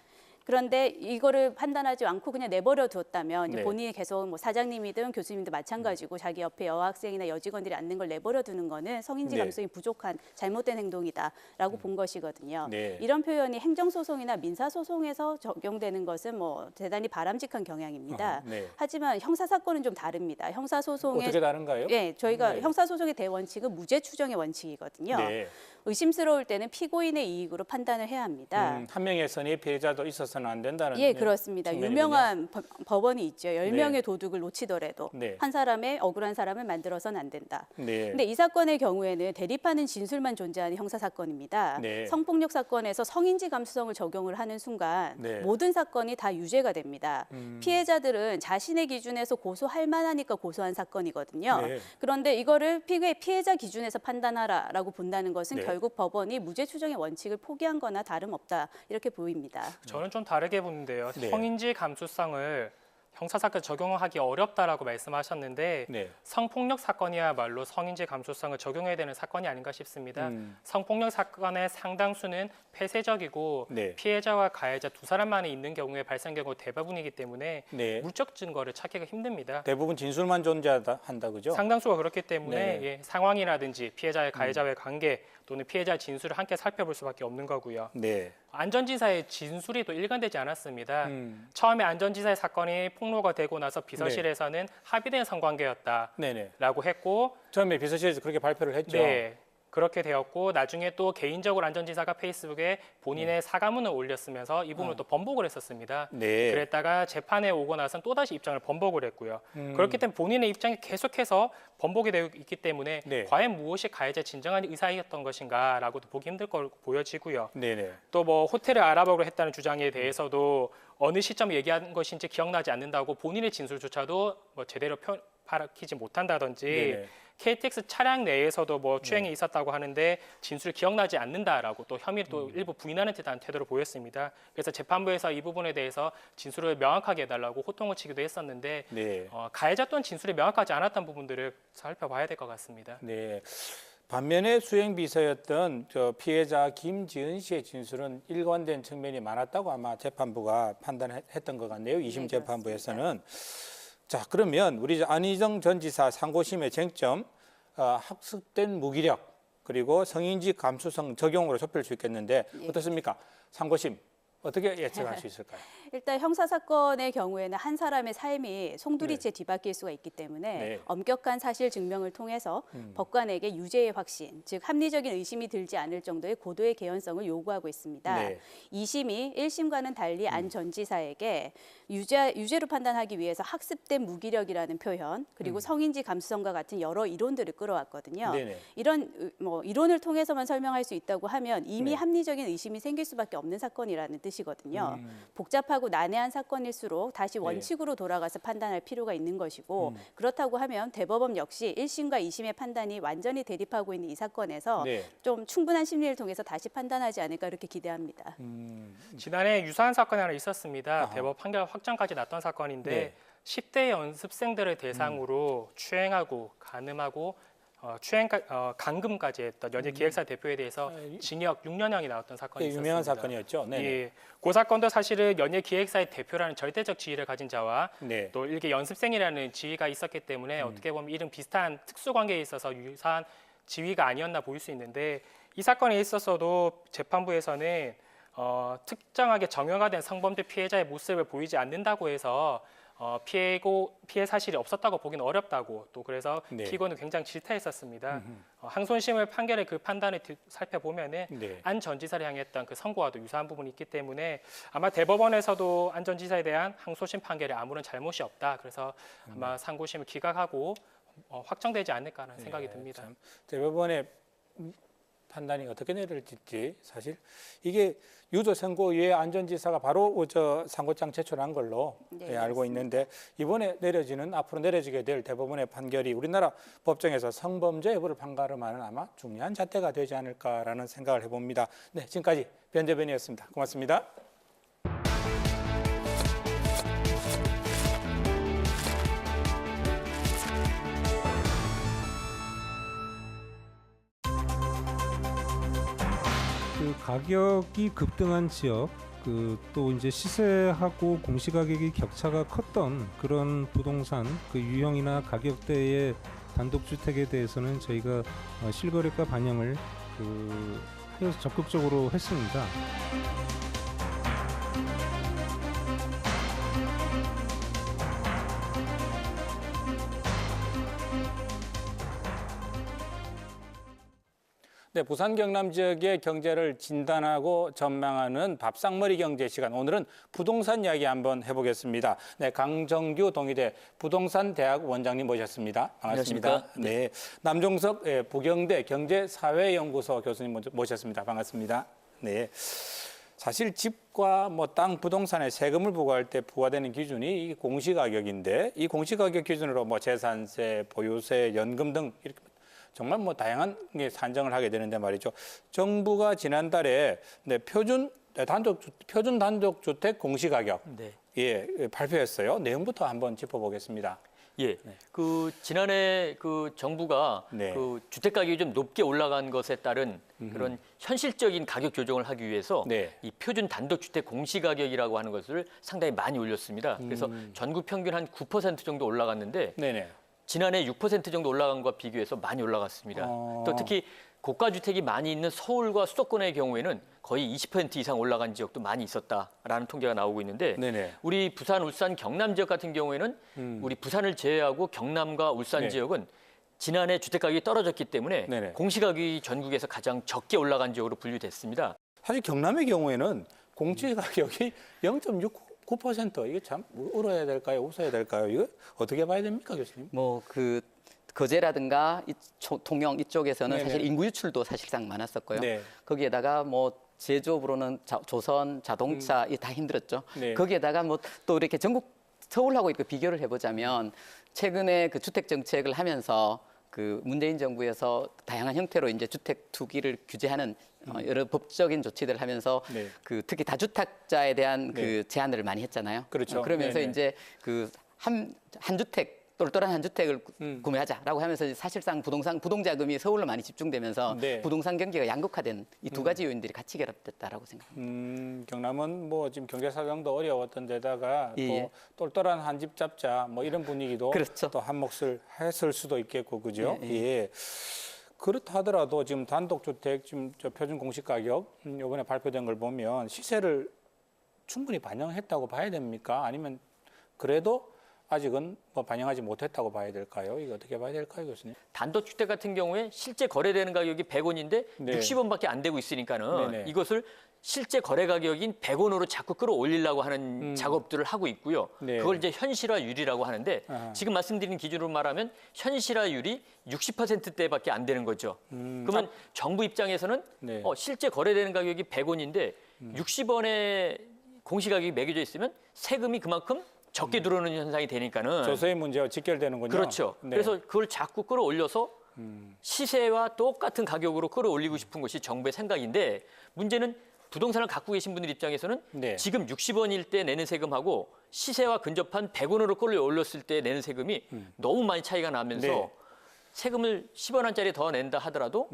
그런데 이거를 판단하지 않고 그냥 내버려 두었다면 이제 네. 본인이 계속 뭐 사장님이든 교수님도 마찬가지고 자기 옆에 여학생이나 여직원들이 앉는 걸 내버려 두는 거는 성인지 네. 감수성이 부족한 잘못된 행동이다라고 본 것이거든요. 네. 이런 표현이 행정소송이나 민사소송에서 적용되는 것은 뭐 대단히 바람직한 경향입니다. 네. 하지만 형사사건은 좀 다릅니다. 형사소송의 어떻게 다른가요? 예, 저희가 네. 형사소송의 대원칙은 무죄 추정의 원칙이거든요. 네. 의심스러울 때는 피고인의 이익으로 판단을 해야 합니다. 한 명의 선의 피해자도 있어서는 안 된다는. 예, 그렇습니다. 측면이군요. 유명한 법원이 있죠. 10명의 네. 도둑을 놓치더라도 네. 한 사람의 억울한 사람을 만들어서는 안 된다. 네. 근데 이 사건의 경우에는 대립하는 진술만 존재하는 형사 사건입니다. 네. 성폭력 사건에서 성인지 감수성을 적용을 하는 순간 네. 모든 사건이 다 유죄가 됩니다. 피해자들은 자신의 기준에서 고소할 만하니까 고소한 사건이거든요. 네. 그런데 이거를 피해자 기준에서 판단하라라고 본다는 것은 네. 결국 법원이 무죄 추정의 원칙을 포기한 거나 다름없다 이렇게 보입니다. 저는 좀 좀 다르게 보는데요. 네. 성인지 감수성을 형사사건 적용하기 어렵다라고 말씀하셨는데 네. 성폭력 사건이야말로 성인지 감수성을 적용해야 되는 사건이 아닌가 싶습니다. 성폭력 사건의 상당수는 폐쇄적이고 네. 피해자와 가해자 두 사람만이 있는 경우에 발생 경우 대부분이기 때문에 네. 물적 증거를 찾기가 힘듭니다. 대부분 진술만 존재한다 그죠? 상당수가 그렇기 때문에 네. 예, 상황이라든지 피해자의 가해자와의 관계 또는 피해자 진술을 함께 살펴볼 수밖에 없는 거고요. 네. 안전지사의 진술이 또 일관되지 않았습니다. 음. 처음에 안전지사의 사건이 폭로가 되고 나서 비서실에서는 합의된 성관계였다라고 네네. 했고, 처음에 비서실에서 그렇게 발표를 했죠. 네. 그렇게 되었고 나중에 또 개인적으로 안전지사가 페이스북에 본인의 사과문을 올렸으면서 이 부분을 또 번복을 했었습니다. 네. 그랬다가 재판에 오고 나선 또다시 입장을 번복을 했고요. 그렇기 때문에 본인의 입장이 계속해서 번복이 되고 있기 때문에 네. 과연 무엇이 가해자의 진정한 의사였던 것인가라고도 보기 힘들 걸로 보여지고요. 네네. 또 뭐 호텔을 알아보기로 했다는 주장에 대해서도 어느 시점에 얘기한 것인지 기억나지 않는다고 본인의 진술조차도 뭐 제대로 밝히지 못한다든지 네네. KTX 차량 내에서도 뭐 추행이 있었다고 하는데 진술이 기억나지 않는다라고 또 혐의를 또 일부 부인하는 듯한 태도를 보였습니다. 그래서 재판부에서 이 부분에 대해서 진술을 명확하게 해달라고 호통을 치기도 했었는데 네. 가해자 또한 진술이 명확하지 않았던 부분들을 살펴봐야 될 것 같습니다. 네. 반면에 수행 비서였던 저 피해자 김지은 씨의 진술은 일관된 측면이 많았다고 아마 재판부가 판단했던 것 같네요. 2심 재판부에서는. 자, 그러면 우리 안희정 전 지사 상고심의 쟁점, 학습된 무기력 그리고 성인지 감수성 적용으로 좁힐 수 있겠는데 어떻습니까? 상고심 어떻게 예측할 수 있을까요? 일단 형사 사건의 경우에는 한 사람의 삶이 송두리째 뒤바뀔 수가 있기 때문에 네. 엄격한 사실 증명을 통해서 법관에게 유죄의 확신, 즉 합리적인 의심이 들지 않을 정도의 고도의 개연성을 요구하고 있습니다. 네. 2심이 1심과는 달리 안 전 지사에게 유죄로 판단하기 위해서 학습된 무기력이라는 표현, 그리고 성인지 감수성과 같은 여러 이론들을 끌어왔거든요. 네네. 이런 이론을 통해서만 설명할 수 있다고 하면 이미 네. 합리적인 의심이 생길 수밖에 없는 사건이라는 뜻이거든요. 복잡하고 난해한 사건일수록 다시 원칙으로 돌아가서 판단할 필요가 있는 것이고 그렇다고 하면 대법원 역시 1심과 2심의 판단이 완전히 대립하고 있는 이 사건에서 네. 좀 충분한 심리를 통해서 다시 판단하지 않을까 이렇게 기대합니다. 지난해 유사한 사건이 하나 있었습니다. 아하. 대법 판결 확정까지 났던 사건인데 네. 10대 연습생들을 대상으로 추행하고 간음하고 강금까지 했던 연예 기획사 대표에 대해서 징역 6년형이 나왔던 사건이 있었습니다. 유명한 사건이었죠. 네. 예, 그 사건도 사실은 연예 기획사의 대표라는 절대적 지위를 가진 자와 네. 또 일개 연습생이라는 지위가 있었기 때문에 어떻게 보면 이런 비슷한 특수관계에 있어서 유사한 지위가 아니었나 보일 수 있는데 이 사건에 있어서도 재판부에서는 특정하게 정형화된 성범죄 피해자의 모습을 보이지 않는다고 해서 피해 사실이 없었다고 보기는 어렵다고 또 그래서 네. 피고는 굉장히 질타했었습니다. 항소심의 판결의 그 판단을 살펴보면은 네. 안 전 지사를 향했던 그 선고와도 유사한 부분이 있기 때문에 아마 대법원에서도 안 전 지사에 대한 항소심 판결에 아무런 잘못이 없다. 그래서 아마 상고심을 기각하고 확정되지 않을까라는 생각이 듭니다. 참, 대법원의 판단이 어떻게 내려질지 사실 이게 유죄 선고 이후에 안전지사가 바로 저 상고장 제출한 걸로 네, 알고 맞습니다. 있는데 이번에 앞으로 내려지게 될 대법원의 판결이 우리나라 법정에서 성범죄 여부를 판가름하는 아마 중요한 잣대가 되지 않을까라는 생각을 해봅니다. 네, 지금까지 변재변이었습니다. 고맙습니다. 그 가격이 급등한 지역, 또 이제 시세하고 공시가격이 격차가 컸던 그런 부동산 그 유형이나 가격대의 단독주택에 대해서는 저희가 실거래가 반영을 해서 적극적으로 했습니다. 네, 부산 경남 지역의 경제를 진단하고 전망하는 밥상머리 경제 시간. 오늘은 부동산 이야기 한번 해보겠습니다. 네, 강정규 동의대 부동산대학 원장님 모셨습니다. 반갑습니다. 안녕하십니까? 네, 남종석 부경대 경제사회연구소 교수님 모셨습니다. 반갑습니다. 네. 사실 집과 땅 부동산에 세금을 부과할 때 부과되는 기준이 이 공시가격인데 이 공시가격 기준으로 재산세, 보유세, 연금 등 이렇게 정말 다양한 게 산정을 하게 되는데 말이죠. 정부가 지난달에 표준 표준 단독주택 공시가격 네. 발표했어요. 내용부터 한번 짚어보겠습니다. 예. 그 지난해 그 정부가 네. 그 주택 가격이 좀 높게 올라간 것에 따른 그런 현실적인 가격 조정을 하기 위해서 네. 이 표준 단독주택 공시가격이라고 하는 것을 상당히 많이 올렸습니다. 그래서 전국 평균 한 9% 정도 올라갔는데 네네. 지난해 6% 정도 올라간 것과 비교해서 많이 올라갔습니다. 또 특히 고가 주택이 많이 있는 서울과 수도권의 경우에는 거의 20% 이상 올라간 지역도 많이 있었다라는 통계가 나오고 있는데 네네. 우리 부산, 울산, 경남 지역 같은 경우에는 우리 부산을 제외하고 경남과 울산 네. 지역은 지난해 주택 가격이 떨어졌기 때문에 네네. 공시가격이 전국에서 가장 적게 올라간 지역으로 분류됐습니다. 사실 경남의 경우에는 공시가격이 0.69% 이게 참 울어야 될까요? 웃어야 될까요? 이거 어떻게 봐야 됩니까, 교수님? 뭐 그 거제라든가 통영 이쪽에서는 네네. 사실 인구 유출도 사실상 많았었고요. 네. 거기에다가 뭐 제조업으로는 조선, 자동차 이 다 힘들었죠. 네. 거기에다가 뭐 또 이렇게 전국 서울하고 이렇게 비교를 해보자면 최근에 그 주택 정책을 하면서 그 문재인 정부에서 다양한 형태로 이제 주택 투기를 규제하는 여러 법적인 조치들을 하면서 네. 그 특히 다주택자에 대한 네. 그 제한들을 많이 했잖아요. 그렇죠. 그러면서 네네. 이제 그 한 주택 똘똘한 한 주택을 구매하자라고 하면서 사실상 부동 자금이 서울로 많이 집중되면서 네. 부동산 경기가 양극화된 이 두 가지 요인들이 같이 결합됐다라고 생각합니다. 경남은 뭐 지금 경제 사정도 어려웠던 데다가 예, 예. 또 똘똘한 한 집 잡자 뭐 이런 분위기도 그렇죠. 또 한 몫을 했을 수도 있겠고 그죠? 예, 예. 그렇다 하더라도 지금 단독주택 지금 저 표준 공시 가격 이번에 발표된 걸 보면 시세를 충분히 반영했다고 봐야 됩니까? 아니면 그래도 아직은 뭐 반영하지 못했다고 봐야 될까요? 이거 어떻게 봐야 될까요, 교수님? 단독주택 같은 경우에 실제 거래되는 가격이 100원인데 네. 60원밖에 안 되고 있으니까는 네네. 이것을 실제 거래 가격인 100원으로 자꾸 끌어올리려고 하는 작업들을 하고 있고요. 네. 그걸 이제 현실화율이라고 하는데 아하. 지금 말씀드린 기준으로 말하면 현실화율이 60%대밖에 안 되는 거죠. 그러면 정부 입장에서는 네. 실제 거래되는 가격이 100원인데 60원의 공시가격이 매겨져 있으면 세금이 그만큼 적게 들어오는 현상이 되니까는 조세의 문제와 직결되는군요. 그렇죠. 네. 그래서 그걸 자꾸 끌어올려서 시세와 똑같은 가격으로 끌어올리고 싶은 것이 정부의 생각인데 문제는 부동산을 갖고 계신 분들 입장에서는 네. 지금 60원일 때 내는 세금하고 시세와 근접한 100원으로 끌어올렸을 때 내는 세금이 너무 많이 차이가 나면서 네. 세금을 10원짜리 더 낸다 하더라도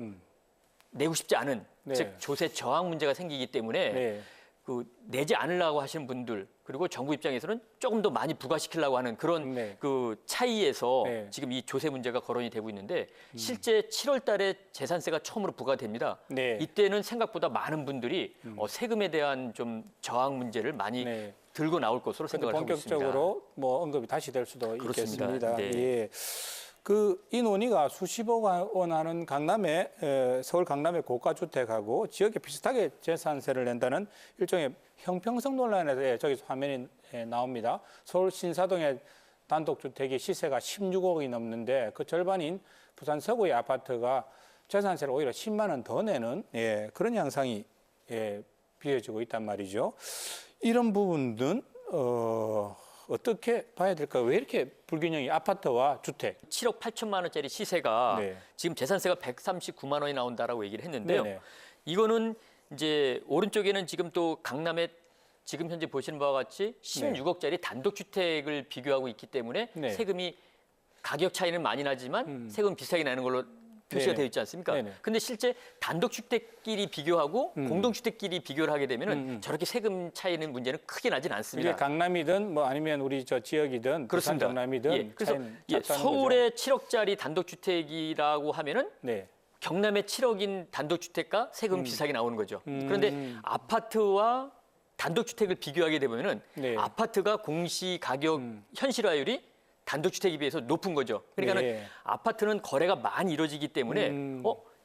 내고 싶지 않은 네. 즉 조세 저항 문제가 생기기 때문에 네. 그 내지 않으려고 하시는 분들 그리고 정부 입장에서는 조금 더 많이 부과시키려고 하는 그런 네. 그 차이에서 네. 지금 이 조세 문제가 거론이 되고 있는데 실제 7월 달에 재산세가 처음으로 부과됩니다. 네. 이때는 생각보다 많은 분들이 세금에 대한 좀 저항 문제를 많이 네. 들고 나올 것으로 근데 생각을 하고 있습니다. 본격적으로 뭐 언급이 다시 될 수도 그렇습니다. 있겠습니다. 네. 예. 이 논의가 수십억 원 하는 서울 강남의 고가 주택하고 지역에 비슷하게 재산세를 낸다는 일종의 형평성 논란에 저기서 화면이 나옵니다. 서울 신사동의 단독주택의 시세가 16억이 넘는데 그 절반인 부산 서구의 아파트가 재산세를 오히려 10만 원 더 내는 그런 양상이 비춰지고 있단 말이죠. 이런 부분은 어떻게 봐야 될까요? 왜 이렇게 불균형이 아파트와 주택? 7억 8천만 원짜리 시세가 네. 지금 재산세가 139만 원이 나온다라고 얘기를 했는데요. 네네. 이거는 이제 오른쪽에는 지금 또 강남에 지금 현재 보시는 바와 같이 16억짜리 단독주택을 비교하고 있기 때문에 네. 세금이 가격 차이는 많이 나지만 세금 비슷하게 나는 걸로 표시가 네네. 되어 있지 않습니까? 네네. 근데 실제 단독주택끼리 비교하고 공동주택끼리 비교를 하게 되면은 저렇게 세금 차이는 문제는 크게 나진 않습니다. 이게 강남이든 뭐 아니면 우리 저 지역이든 부산 그렇습니다. 경남이든 예, 그래서 차이는 예, 작다는 서울의 7억짜리 단독주택이라고 하면은 거죠? 네. 경남의 7억인 단독주택과 세금이 비슷하게 나오는 거죠. 그런데 아파트와 단독주택을 비교하게 되면은 네. 아파트가 공시 가격 현실화율이 단독주택에 비해서 높은 거죠. 그러니까는 네. 아파트는 거래가 많이 이루어지기 때문에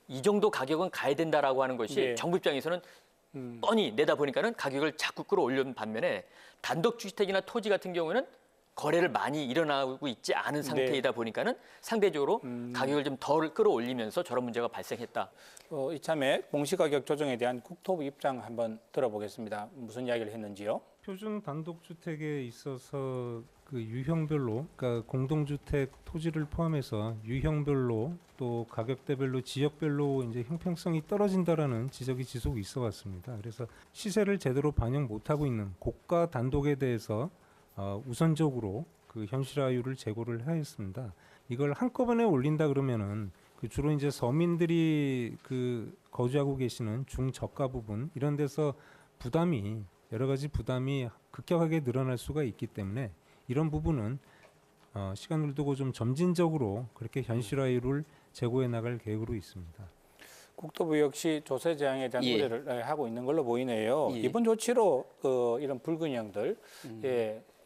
이 정도 가격은 가야 된다라고 하는 것이 네. 정부 입장에서는 뻔히 내다 보니까는 가격을 자꾸 끌어올리는 반면에 단독주택이나 토지 같은 경우에는 거래를 많이 일어나고 있지 않은 상태이다 보니까는 상대적으로 가격을 좀 덜 끌어올리면서 저런 문제가 발생했다. 이참에 공시가격 조정에 대한 국토부 입장 한번 들어보겠습니다. 무슨 이야기를 했는지요? 표준 단독주택에 있어서 그 유형별로, 그러니까 공동주택 토지를 포함해서 유형별로 또 가격대별로 지역별로 이제 형평성이 떨어진다라는 지적이 지속 있어 왔습니다. 그래서 시세를 제대로 반영 못하고 있는 고가 단독에 대해서 우선적으로 그 현실화율을 제고를 하였습니다. 이걸 한꺼번에 올린다 그러면은 그 주로 이제 서민들이 그 거주하고 계시는 중저가 부분 이런 데서 부담이 여러 가지 부담이 급격하게 늘어날 수가 있기 때문에 이런 부분은 시간을 두고 좀 점진적으로 그렇게 현실화율을 제고해 나갈 계획으로 있습니다. 국토부 역시 조세 제한에 대한 예. 우려를 하고 있는 걸로 보이네요. 예. 이번 조치로 이런 불균형들,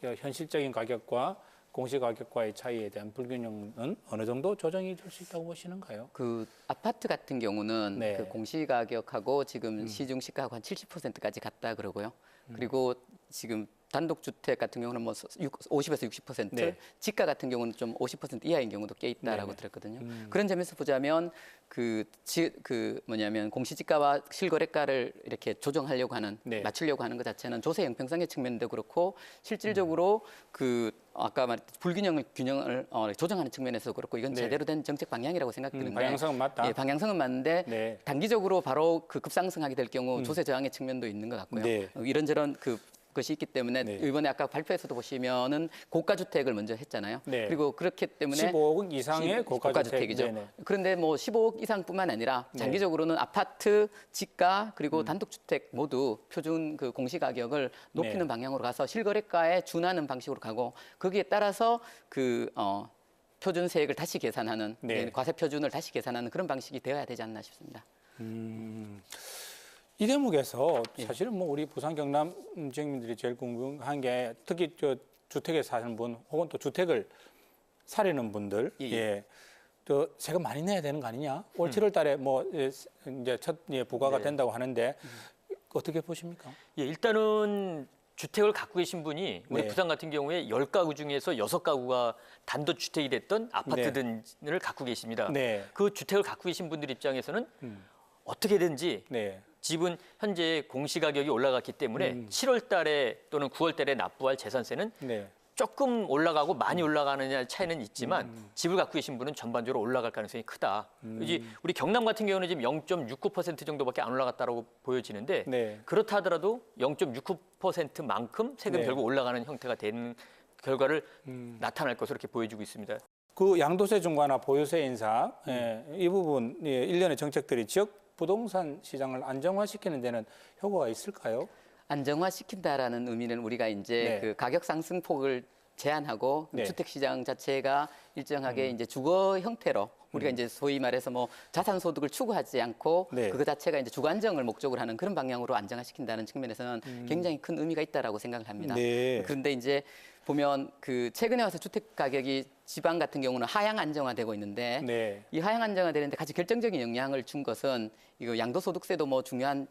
현실적인 가격과 공시가격과의 차이에 대한 불균형은 어느 정도 조정이 될 수 있다고 보시는가요? 그 아파트 같은 경우는 네. 그 공시가격하고 지금 시중 시가하고 한 70%까지 갔다 그러고요. 그리고 지금 단독주택 같은 경우는 뭐 50에서 60%, 네. 지가 같은 경우는 좀 50% 이하인 경우도 꽤 있다라고 네네. 들었거든요. 그런 점에서 보자면 뭐냐면 공시지가와 실거래가를 이렇게 조정하려고 하는, 네. 맞추려고 하는 것 자체는 조세 형평성의 측면도 그렇고 실질적으로 그 아까 말했듯이 불균형을 조정하는 측면에서 그렇고 이건 네. 제대로 된 정책 방향이라고 생각드는데 방향성은 맞다. 예, 방향성은 맞는데 네. 단기적으로 바로 그 급상승하게 될 경우 조세 저항의 측면도 있는 것 같고요. 네. 이런저런 것이 있기 때문에 네. 이번에 아까 발표에서도 보시면은 고가 주택을 먼저 했잖아요. 네. 그리고 그렇기 때문에 15억 이상의 고가주택이죠. 네네. 그런데 뭐 15억 이상뿐만 아니라 네. 장기적으로는 아파트, 지가 그리고 단독주택 모두 표준 그 공시가격을 높이는 네. 방향으로 가서 실거래가에 준하는 방식으로 가고 거기에 따라서 표준세액을 다시 계산하는 네. 과세 표준을 다시 계산하는 그런 방식이 되어야 되지 않나 싶습니다. 이 대목에서 사실은 뭐 우리 부산 경남 지역민들이 제일 궁금한 게 특히 주택에 사는 분 혹은 또 주택을 사려는 분들 또 세금 많이 내야 되는 거 아니냐? 올 7월 달에 뭐 이제 첫 부과가 네. 된다고 하는데 어떻게 보십니까? 예, 일단은 주택을 갖고 계신 분이 우리 네. 부산 같은 경우에 10가구 중에서 6가구가 단독주택이 됐던 아파트들을 갖고 계십니다. 네. 그 주택을 갖고 계신 분들 입장에서는 어떻게든지 네. 집은 현재 공시가격이 올라갔기 때문에 7월 달에 또는 9월 달에 납부할 재산세는 네. 조금 올라가고 많이 올라가느냐 차이는 있지만 집을 갖고 계신 분은 전반적으로 올라갈 가능성이 크다. 이제 우리 경남 같은 경우는 지금 0.69% 정도밖에 안 올라갔다고 보여지는데 네. 그렇다 하더라도 0.69%만큼 세금 네. 결국 올라가는 형태가 되는 결과를 나타날 것으로 이렇게 보여지고 있습니다. 그 양도세 중과나 보유세 인상 이 부분 일련의 정책들이 지역 부동산 시장을 안정화시키는 데는 효과가 있을까요? 안정화시킨다라는 의미는 우리가 이제 네. 그 가격 상승폭을 제한하고 네. 주택 시장 자체가 일정하게 이제 주거 형태로 우리가 이제 소위 말해서 뭐 자산 소득을 추구하지 않고 네. 그거 자체가 이제 주거 안정을 목적으로 하는 그런 방향으로 안정화시킨다는 측면에서는 굉장히 큰 의미가 있다라고 생각을 합니다. 네. 그런데 이제 보면 그 최근에 와서 주택 가격이 지방 같은 경우는 하향 안정화되고 있는데 네. 이 하향 안정화되는데 가장 결정적인 영향을 준 것은 이거 양도소득세도 뭐 중요한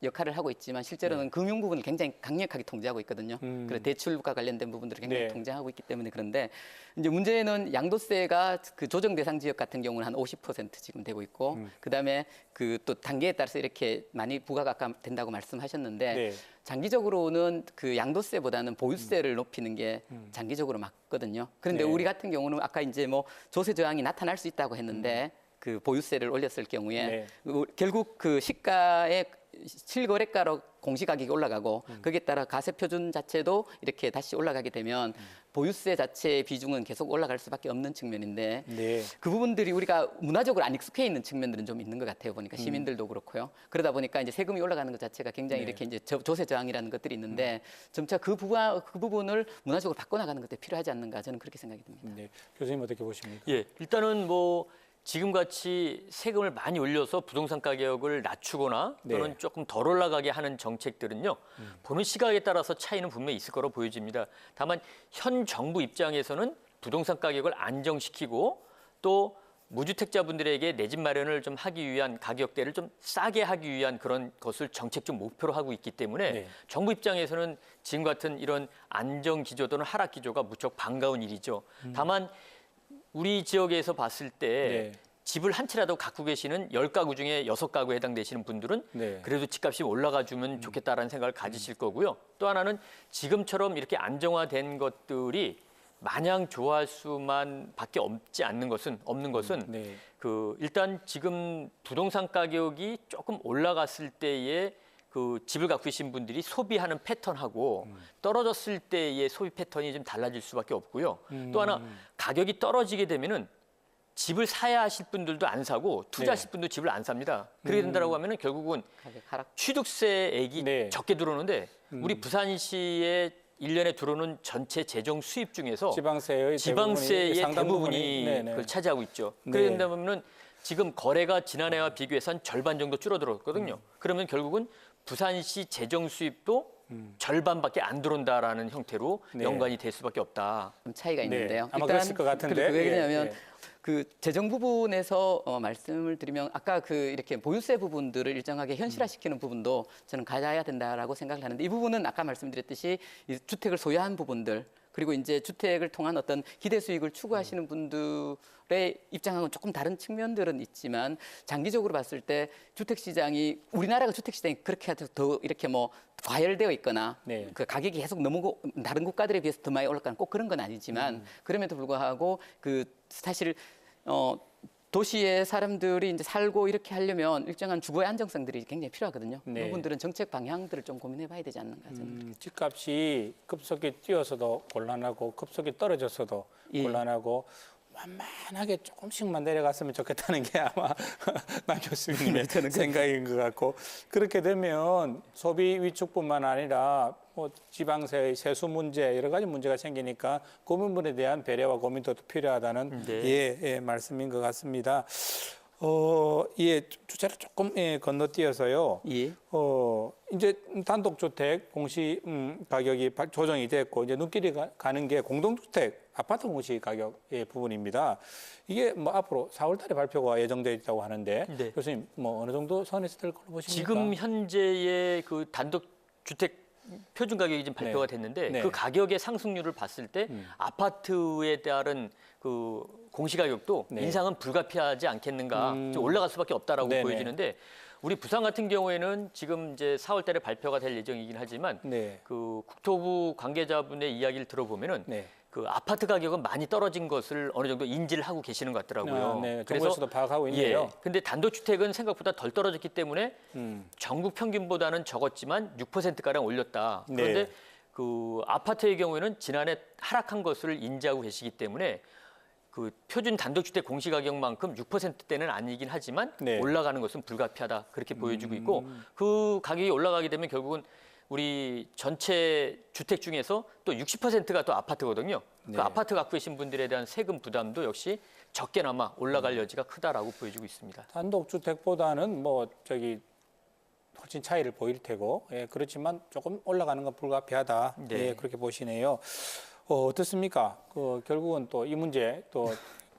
역할을 하고 있지만 실제로는 금융 부분을 굉장히 강력하게 통제하고 있거든요. 그래서 대출과 관련된 부분들을 굉장히 네. 통제하고 있기 때문에 그런데 이제 문제는 양도세가 그 조정 대상 지역 같은 경우는 한 50% 지금 되고 있고 그다음에 그 또 단계에 따라서 이렇게 많이 부과가 아까 된다고 말씀하셨는데 네. 장기적으로는 그 양도세보다는 보유세를 높이는 게 장기적으로 맞거든요. 그런데 네. 우리 같은 경우는 아까 이제 뭐 조세 저항이 나타날 수 있다고 했는데 그 보유세를 올렸을 경우에 결국 그 시가의 실거래가로 공시가격이 올라가고 거기에 따라 가세 표준 자체도 이렇게 다시 올라가게 되면 보유세 자체의 비중은 계속 올라갈 수밖에 없는 측면인데 네. 그 부분들이 우리가 문화적으로 안 익숙해 있는 측면들은 좀 있는 것 같아요. 보니까 시민들도 그렇고요. 그러다 보니까 이제 세금이 올라가는 것 자체가 굉장히 네. 이렇게 이제 조세 저항이라는 것들이 있는데 점차 그 부분을 문화적으로 바꿔나가는 것도 필요하지 않는가 저는 그렇게 생각이 듭니다. 네. 교수님 어떻게 보십니까? 예, 일단은 뭐 지금같이 세금을 많이 올려서 부동산 가격을 낮추거나 또는 네. 조금 덜 올라가게 하는 정책들은요. 보는 시각에 따라서 차이는 분명히 있을 거로 보여집니다. 다만 현 정부 입장에서는 부동산 가격을 안정시키고 또 무주택자분들에게 내 집 마련을 좀 하기 위한 가격대를 좀 싸게 하기 위한 그런 것을 정책적 목표로 하고 있기 때문에 네. 정부 입장에서는 지금 같은 이런 안정 기조 또는 하락 기조가 무척 반가운 일이죠. 다만 우리 지역에서 봤을 때 네. 집을 한 채라도 갖고 계시는 10가구 중에 6가구에 해당되시는 분들은 네. 그래도 집값이 올라가 주면 좋겠다라는 생각을 가지실 거고요. 또 하나는 지금처럼 이렇게 안정화된 것들이 마냥 좋아할 수만 밖에 없는 것은 네. 그 일단 지금 부동산 가격이 조금 올라갔을 때에 그 집을 갖고 계신 분들이 소비하는 패턴하고 떨어졌을 때의 소비 패턴이 좀 달라질 수밖에 없고요. 또 하나 가격이 떨어지게 되면은 집을 사야 하실 분들도 안 사고 투자하실 분도 집을 안 삽니다. 그렇게 된다고 하면은 결국은 가격 하락. 취득세액이 네. 적게 들어오는데 우리 부산시에 1년에 들어오는 전체 재정 수입 중에서 지방세의 지방세의 상당 대부분이 네네. 그걸 차지하고 있죠. 네. 그렇게 된다 보면 지금 거래가 지난해와 비교해서 한 절반 정도 줄어들었거든요. 그러면 결국은 부산시 재정 수입도 절반밖에 안 들어온다라는 형태로 네. 연관이 될 수밖에 없다. 좀 차이가 있는데요. 아마 그랬을 것 같은데. 왜 그러냐면 예, 예. 그 재정 부분에서 말씀을 드리면 아까 그 이렇게 보유세 부분들을 일정하게 현실화시키는 부분도 저는 가져야 된다라고 생각을 하는데 이 부분은 아까 말씀드렸듯이 이 주택을 소유한 부분들 그리고 이제 주택을 통한 어떤 기대 수익을 추구하시는 분들의 입장하고는 조금 다른 측면들은 있지만 장기적으로 봤을 때 주택 시장이 우리나라가 주택 시장이 그렇게 아주 더 이렇게 뭐 과열되어 있거나 네. 그 가격이 계속 너무 다른 국가들에 비해서 더 많이 올라가는 꼭 그런 건 아니지만 그럼에도 불구하고 그 사실 도시의 사람들이 이제 살고 이렇게 하려면 일정한 주거의 안정성들이 굉장히 필요하거든요. 네. 그분들은 정책 방향들을 좀 고민해봐야 되지 않는가 생각합니다. 집값이 급속히 뛰어서도 곤란하고 급속히 떨어졌어도 예. 곤란하고 완만하게 조금씩만 내려갔으면 좋겠다는 게 아마 남 교수님의 생각인 것 같고 그렇게 되면 소비 위축뿐만 아니라 뭐 지방세의 세수 문제 여러 가지 문제가 생기니까 그 부분에 대한 배려와 고민도 필요하다는 예, 말씀인 것 같습니다. 예, 주제를 조금 건너뛰어서요. 예. 이제 단독주택 공시 가격이 조정이 됐고 이제 눈길이 가는 게 공동주택 아파트 공시 가격의 부분입니다. 이게 뭐 앞으로 4월달에 발표가 예정되어 있다고 하는데 네. 교수님 뭐 어느 정도 선에서 될 걸로 보십니까? 지금 현재의 그 단독 주택 표준 가격이 지금 발표가 됐는데 네. 그 가격의 상승률을 봤을 때 아파트에 따른 그 공시 가격도 네. 인상은 불가피하지 않겠는가 좀 올라갈 수밖에 없다라고 네네. 보여지는데 우리 부산 같은 경우에는 지금 이제 4월달에 발표가 될 예정이긴 하지만 네. 그 국토부 관계자분의 이야기를 들어보면은 네. 그 아파트 가격은 많이 떨어진 것을 어느 정도 인지를 하고 계시는 것 같더라고요. 네. 정부에서도 파악하고 있네요. 예. 근데 단독주택은 생각보다 덜 떨어졌기 때문에 음. 전국 평균보다는 적었지만 6%가량 올렸다. 네. 그런데 그 아파트의 경우에는 지난해 하락한 것을 인지하고 계시기 때문에 그 표준 단독주택 공시가격만큼 6%대는 아니긴 하지만 네. 올라가는 것은 불가피하다. 그렇게 보여지고 있고 그 가격이 올라가게 되면 결국은 우리 전체 주택 중에서 또 60%가 또 아파트거든요. 네. 그 아파트 갖고 계신 분들에 대한 세금 부담도 역시 적게나마 올라갈 여지가 크다라고 보여지고 있습니다. 단독주택보다는 뭐 저기 훨씬 차이를 보일 테고 예, 그렇지만 조금 올라가는 건 불가피하다. 네. 예, 그렇게 보시네요. 어떻습니까? 그 결국은 또 이 문제 또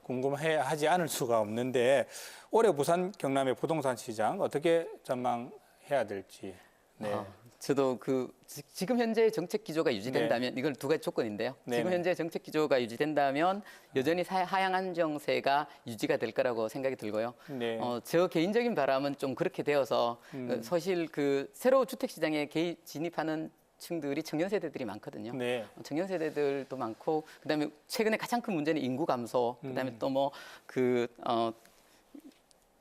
궁금해하지 않을 수가 없는데 올해 부산 경남의 부동산 시장 어떻게 전망해야 될지. 네. 저도 그 지금 현재 정책 기조가 유지된다면 이건 두 가지 조건인데요. 네네. 지금 현재 정책 기조가 유지된다면 여전히 하향 안정세가 유지가 될 거라고 생각이 들고요. 네. 저 개인적인 바람은 좀 그렇게 되어서 사실 그 새로 주택 시장에 진입하는 층들이 청년 세대들이 많거든요. 네. 청년 세대들도 많고 그다음에 최근에 가장 큰 문제는 인구 감소. 그다음에 또 뭐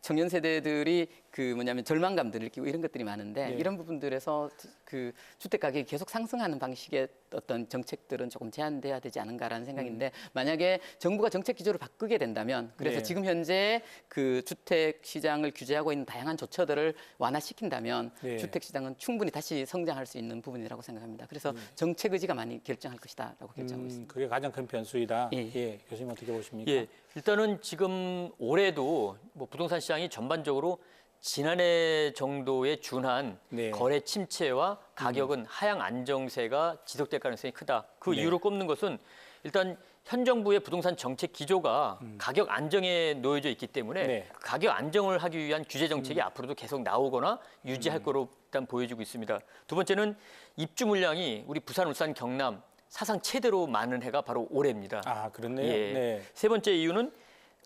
청년 세대들이 그 뭐냐면 절망감들을 느끼고 이런 것들이 많은데 네. 이런 부분들에서 그 주택 가격이 계속 상승하는 방식의 어떤 정책들은 조금 제한돼야 되지 않은가라는 생각인데 만약에 정부가 정책 기조를 바꾸게 된다면 그래서 네. 지금 현재 그 주택 시장을 규제하고 있는 다양한 조처들을 완화시킨다면 네. 주택 시장은 충분히 다시 성장할 수 있는 부분이라고 생각합니다. 그래서 정책 의지가 많이 결정할 것이다라고 결정하고 있습니다. 그게 가장 큰 변수이다. 예. 예, 교수님 어떻게 보십니까? 예, 일단은 지금 올해도 뭐 부동산 시장이 전반적으로 지난해 정도에 준한 네. 거래 침체와 가격은 하향 안정세가 지속될 가능성이 크다. 그 네. 이유로 꼽는 것은 일단 현 정부의 부동산 정책 기조가 가격 안정에 놓여져 있기 때문에 네. 그 가격 안정을 하기 위한 규제 정책이 앞으로도 계속 나오거나 유지할 거로 일단 보여지고 있습니다. 두 번째는 입주 물량이 우리 부산, 울산, 경남 사상 최대로 많은 해가 바로 올해입니다. 아, 그렇네요. 예. 네. 세 번째 이유는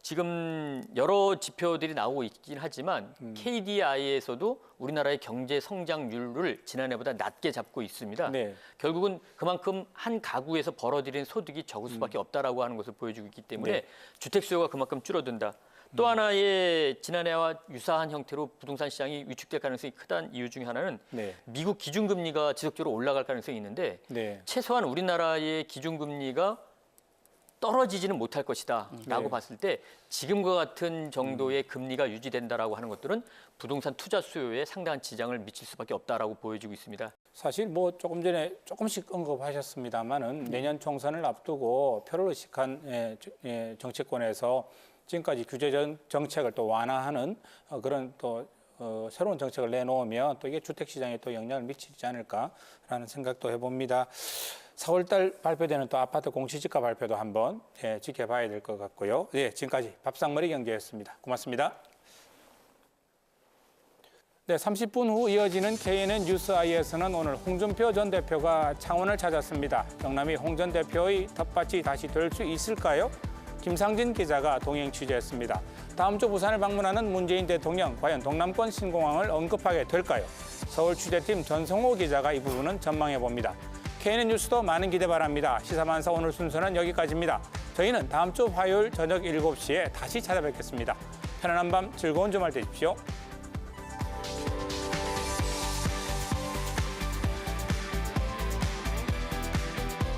지금 여러 지표들이 나오고 있긴 하지만 KDI에서도 우리나라의 경제 성장률을 지난해보다 낮게 잡고 있습니다. 네. 결국은 그만큼 한 가구에서 벌어들이는 소득이 적을 수밖에 없다라고 하는 것을 보여주고 있기 때문에 네. 주택 수요가 그만큼 줄어든다. 또 하나의 지난해와 유사한 형태로 부동산 시장이 위축될 가능성이 크다는 이유 중에 하나는 네. 미국 기준금리가 지속적으로 올라갈 가능성이 있는데 네. 최소한 우리나라의 기준금리가 떨어지지는 못할 것이다 라고 네. 봤을 때 지금과 같은 정도의 금리가 유지된다라고 하는 것들은 부동산 투자 수요에 상당한 지장을 미칠 수밖에 없다라고 보여지고 있습니다. 사실 뭐 조금 전에 조금씩 언급하셨습니다만은 내년 총선을 앞두고 표를 의식한 정치권에서 지금까지 규제 정책을 또 완화하는 그런 또 새로운 정책을 내놓으면 또 이게 주택 시장에 또 영향을 미치지 않을까라는 생각도 해봅니다. 4월달 발표되는 또 아파트 공시지가 발표도 한번 지켜봐야 될 것 같고요. 예, 지금까지 밥상머리 경제였습니다. 고맙습니다. 네, 30분 후 이어지는 KNN 뉴스아이에서는 오늘 홍준표 전 대표가 창원을 찾았습니다. 경남이 홍 전 대표의 텃밭이 다시 될 수 있을까요? 김상진 기자가 동행 취재했습니다. 다음 주 부산을 방문하는 문재인 대통령, 과연 동남권 신공항을 언급하게 될까요? 서울 취재팀 전성호 기자가 이 부분은 전망해봅니다. KNN 뉴스도 많은 기대 바랍니다. 시사만사 오늘 순서는 여기까지입니다. 저희는 다음 주 화요일 저녁 7시에 다시 찾아뵙겠습니다. 편안한 밤 즐거운 주말 되십시오.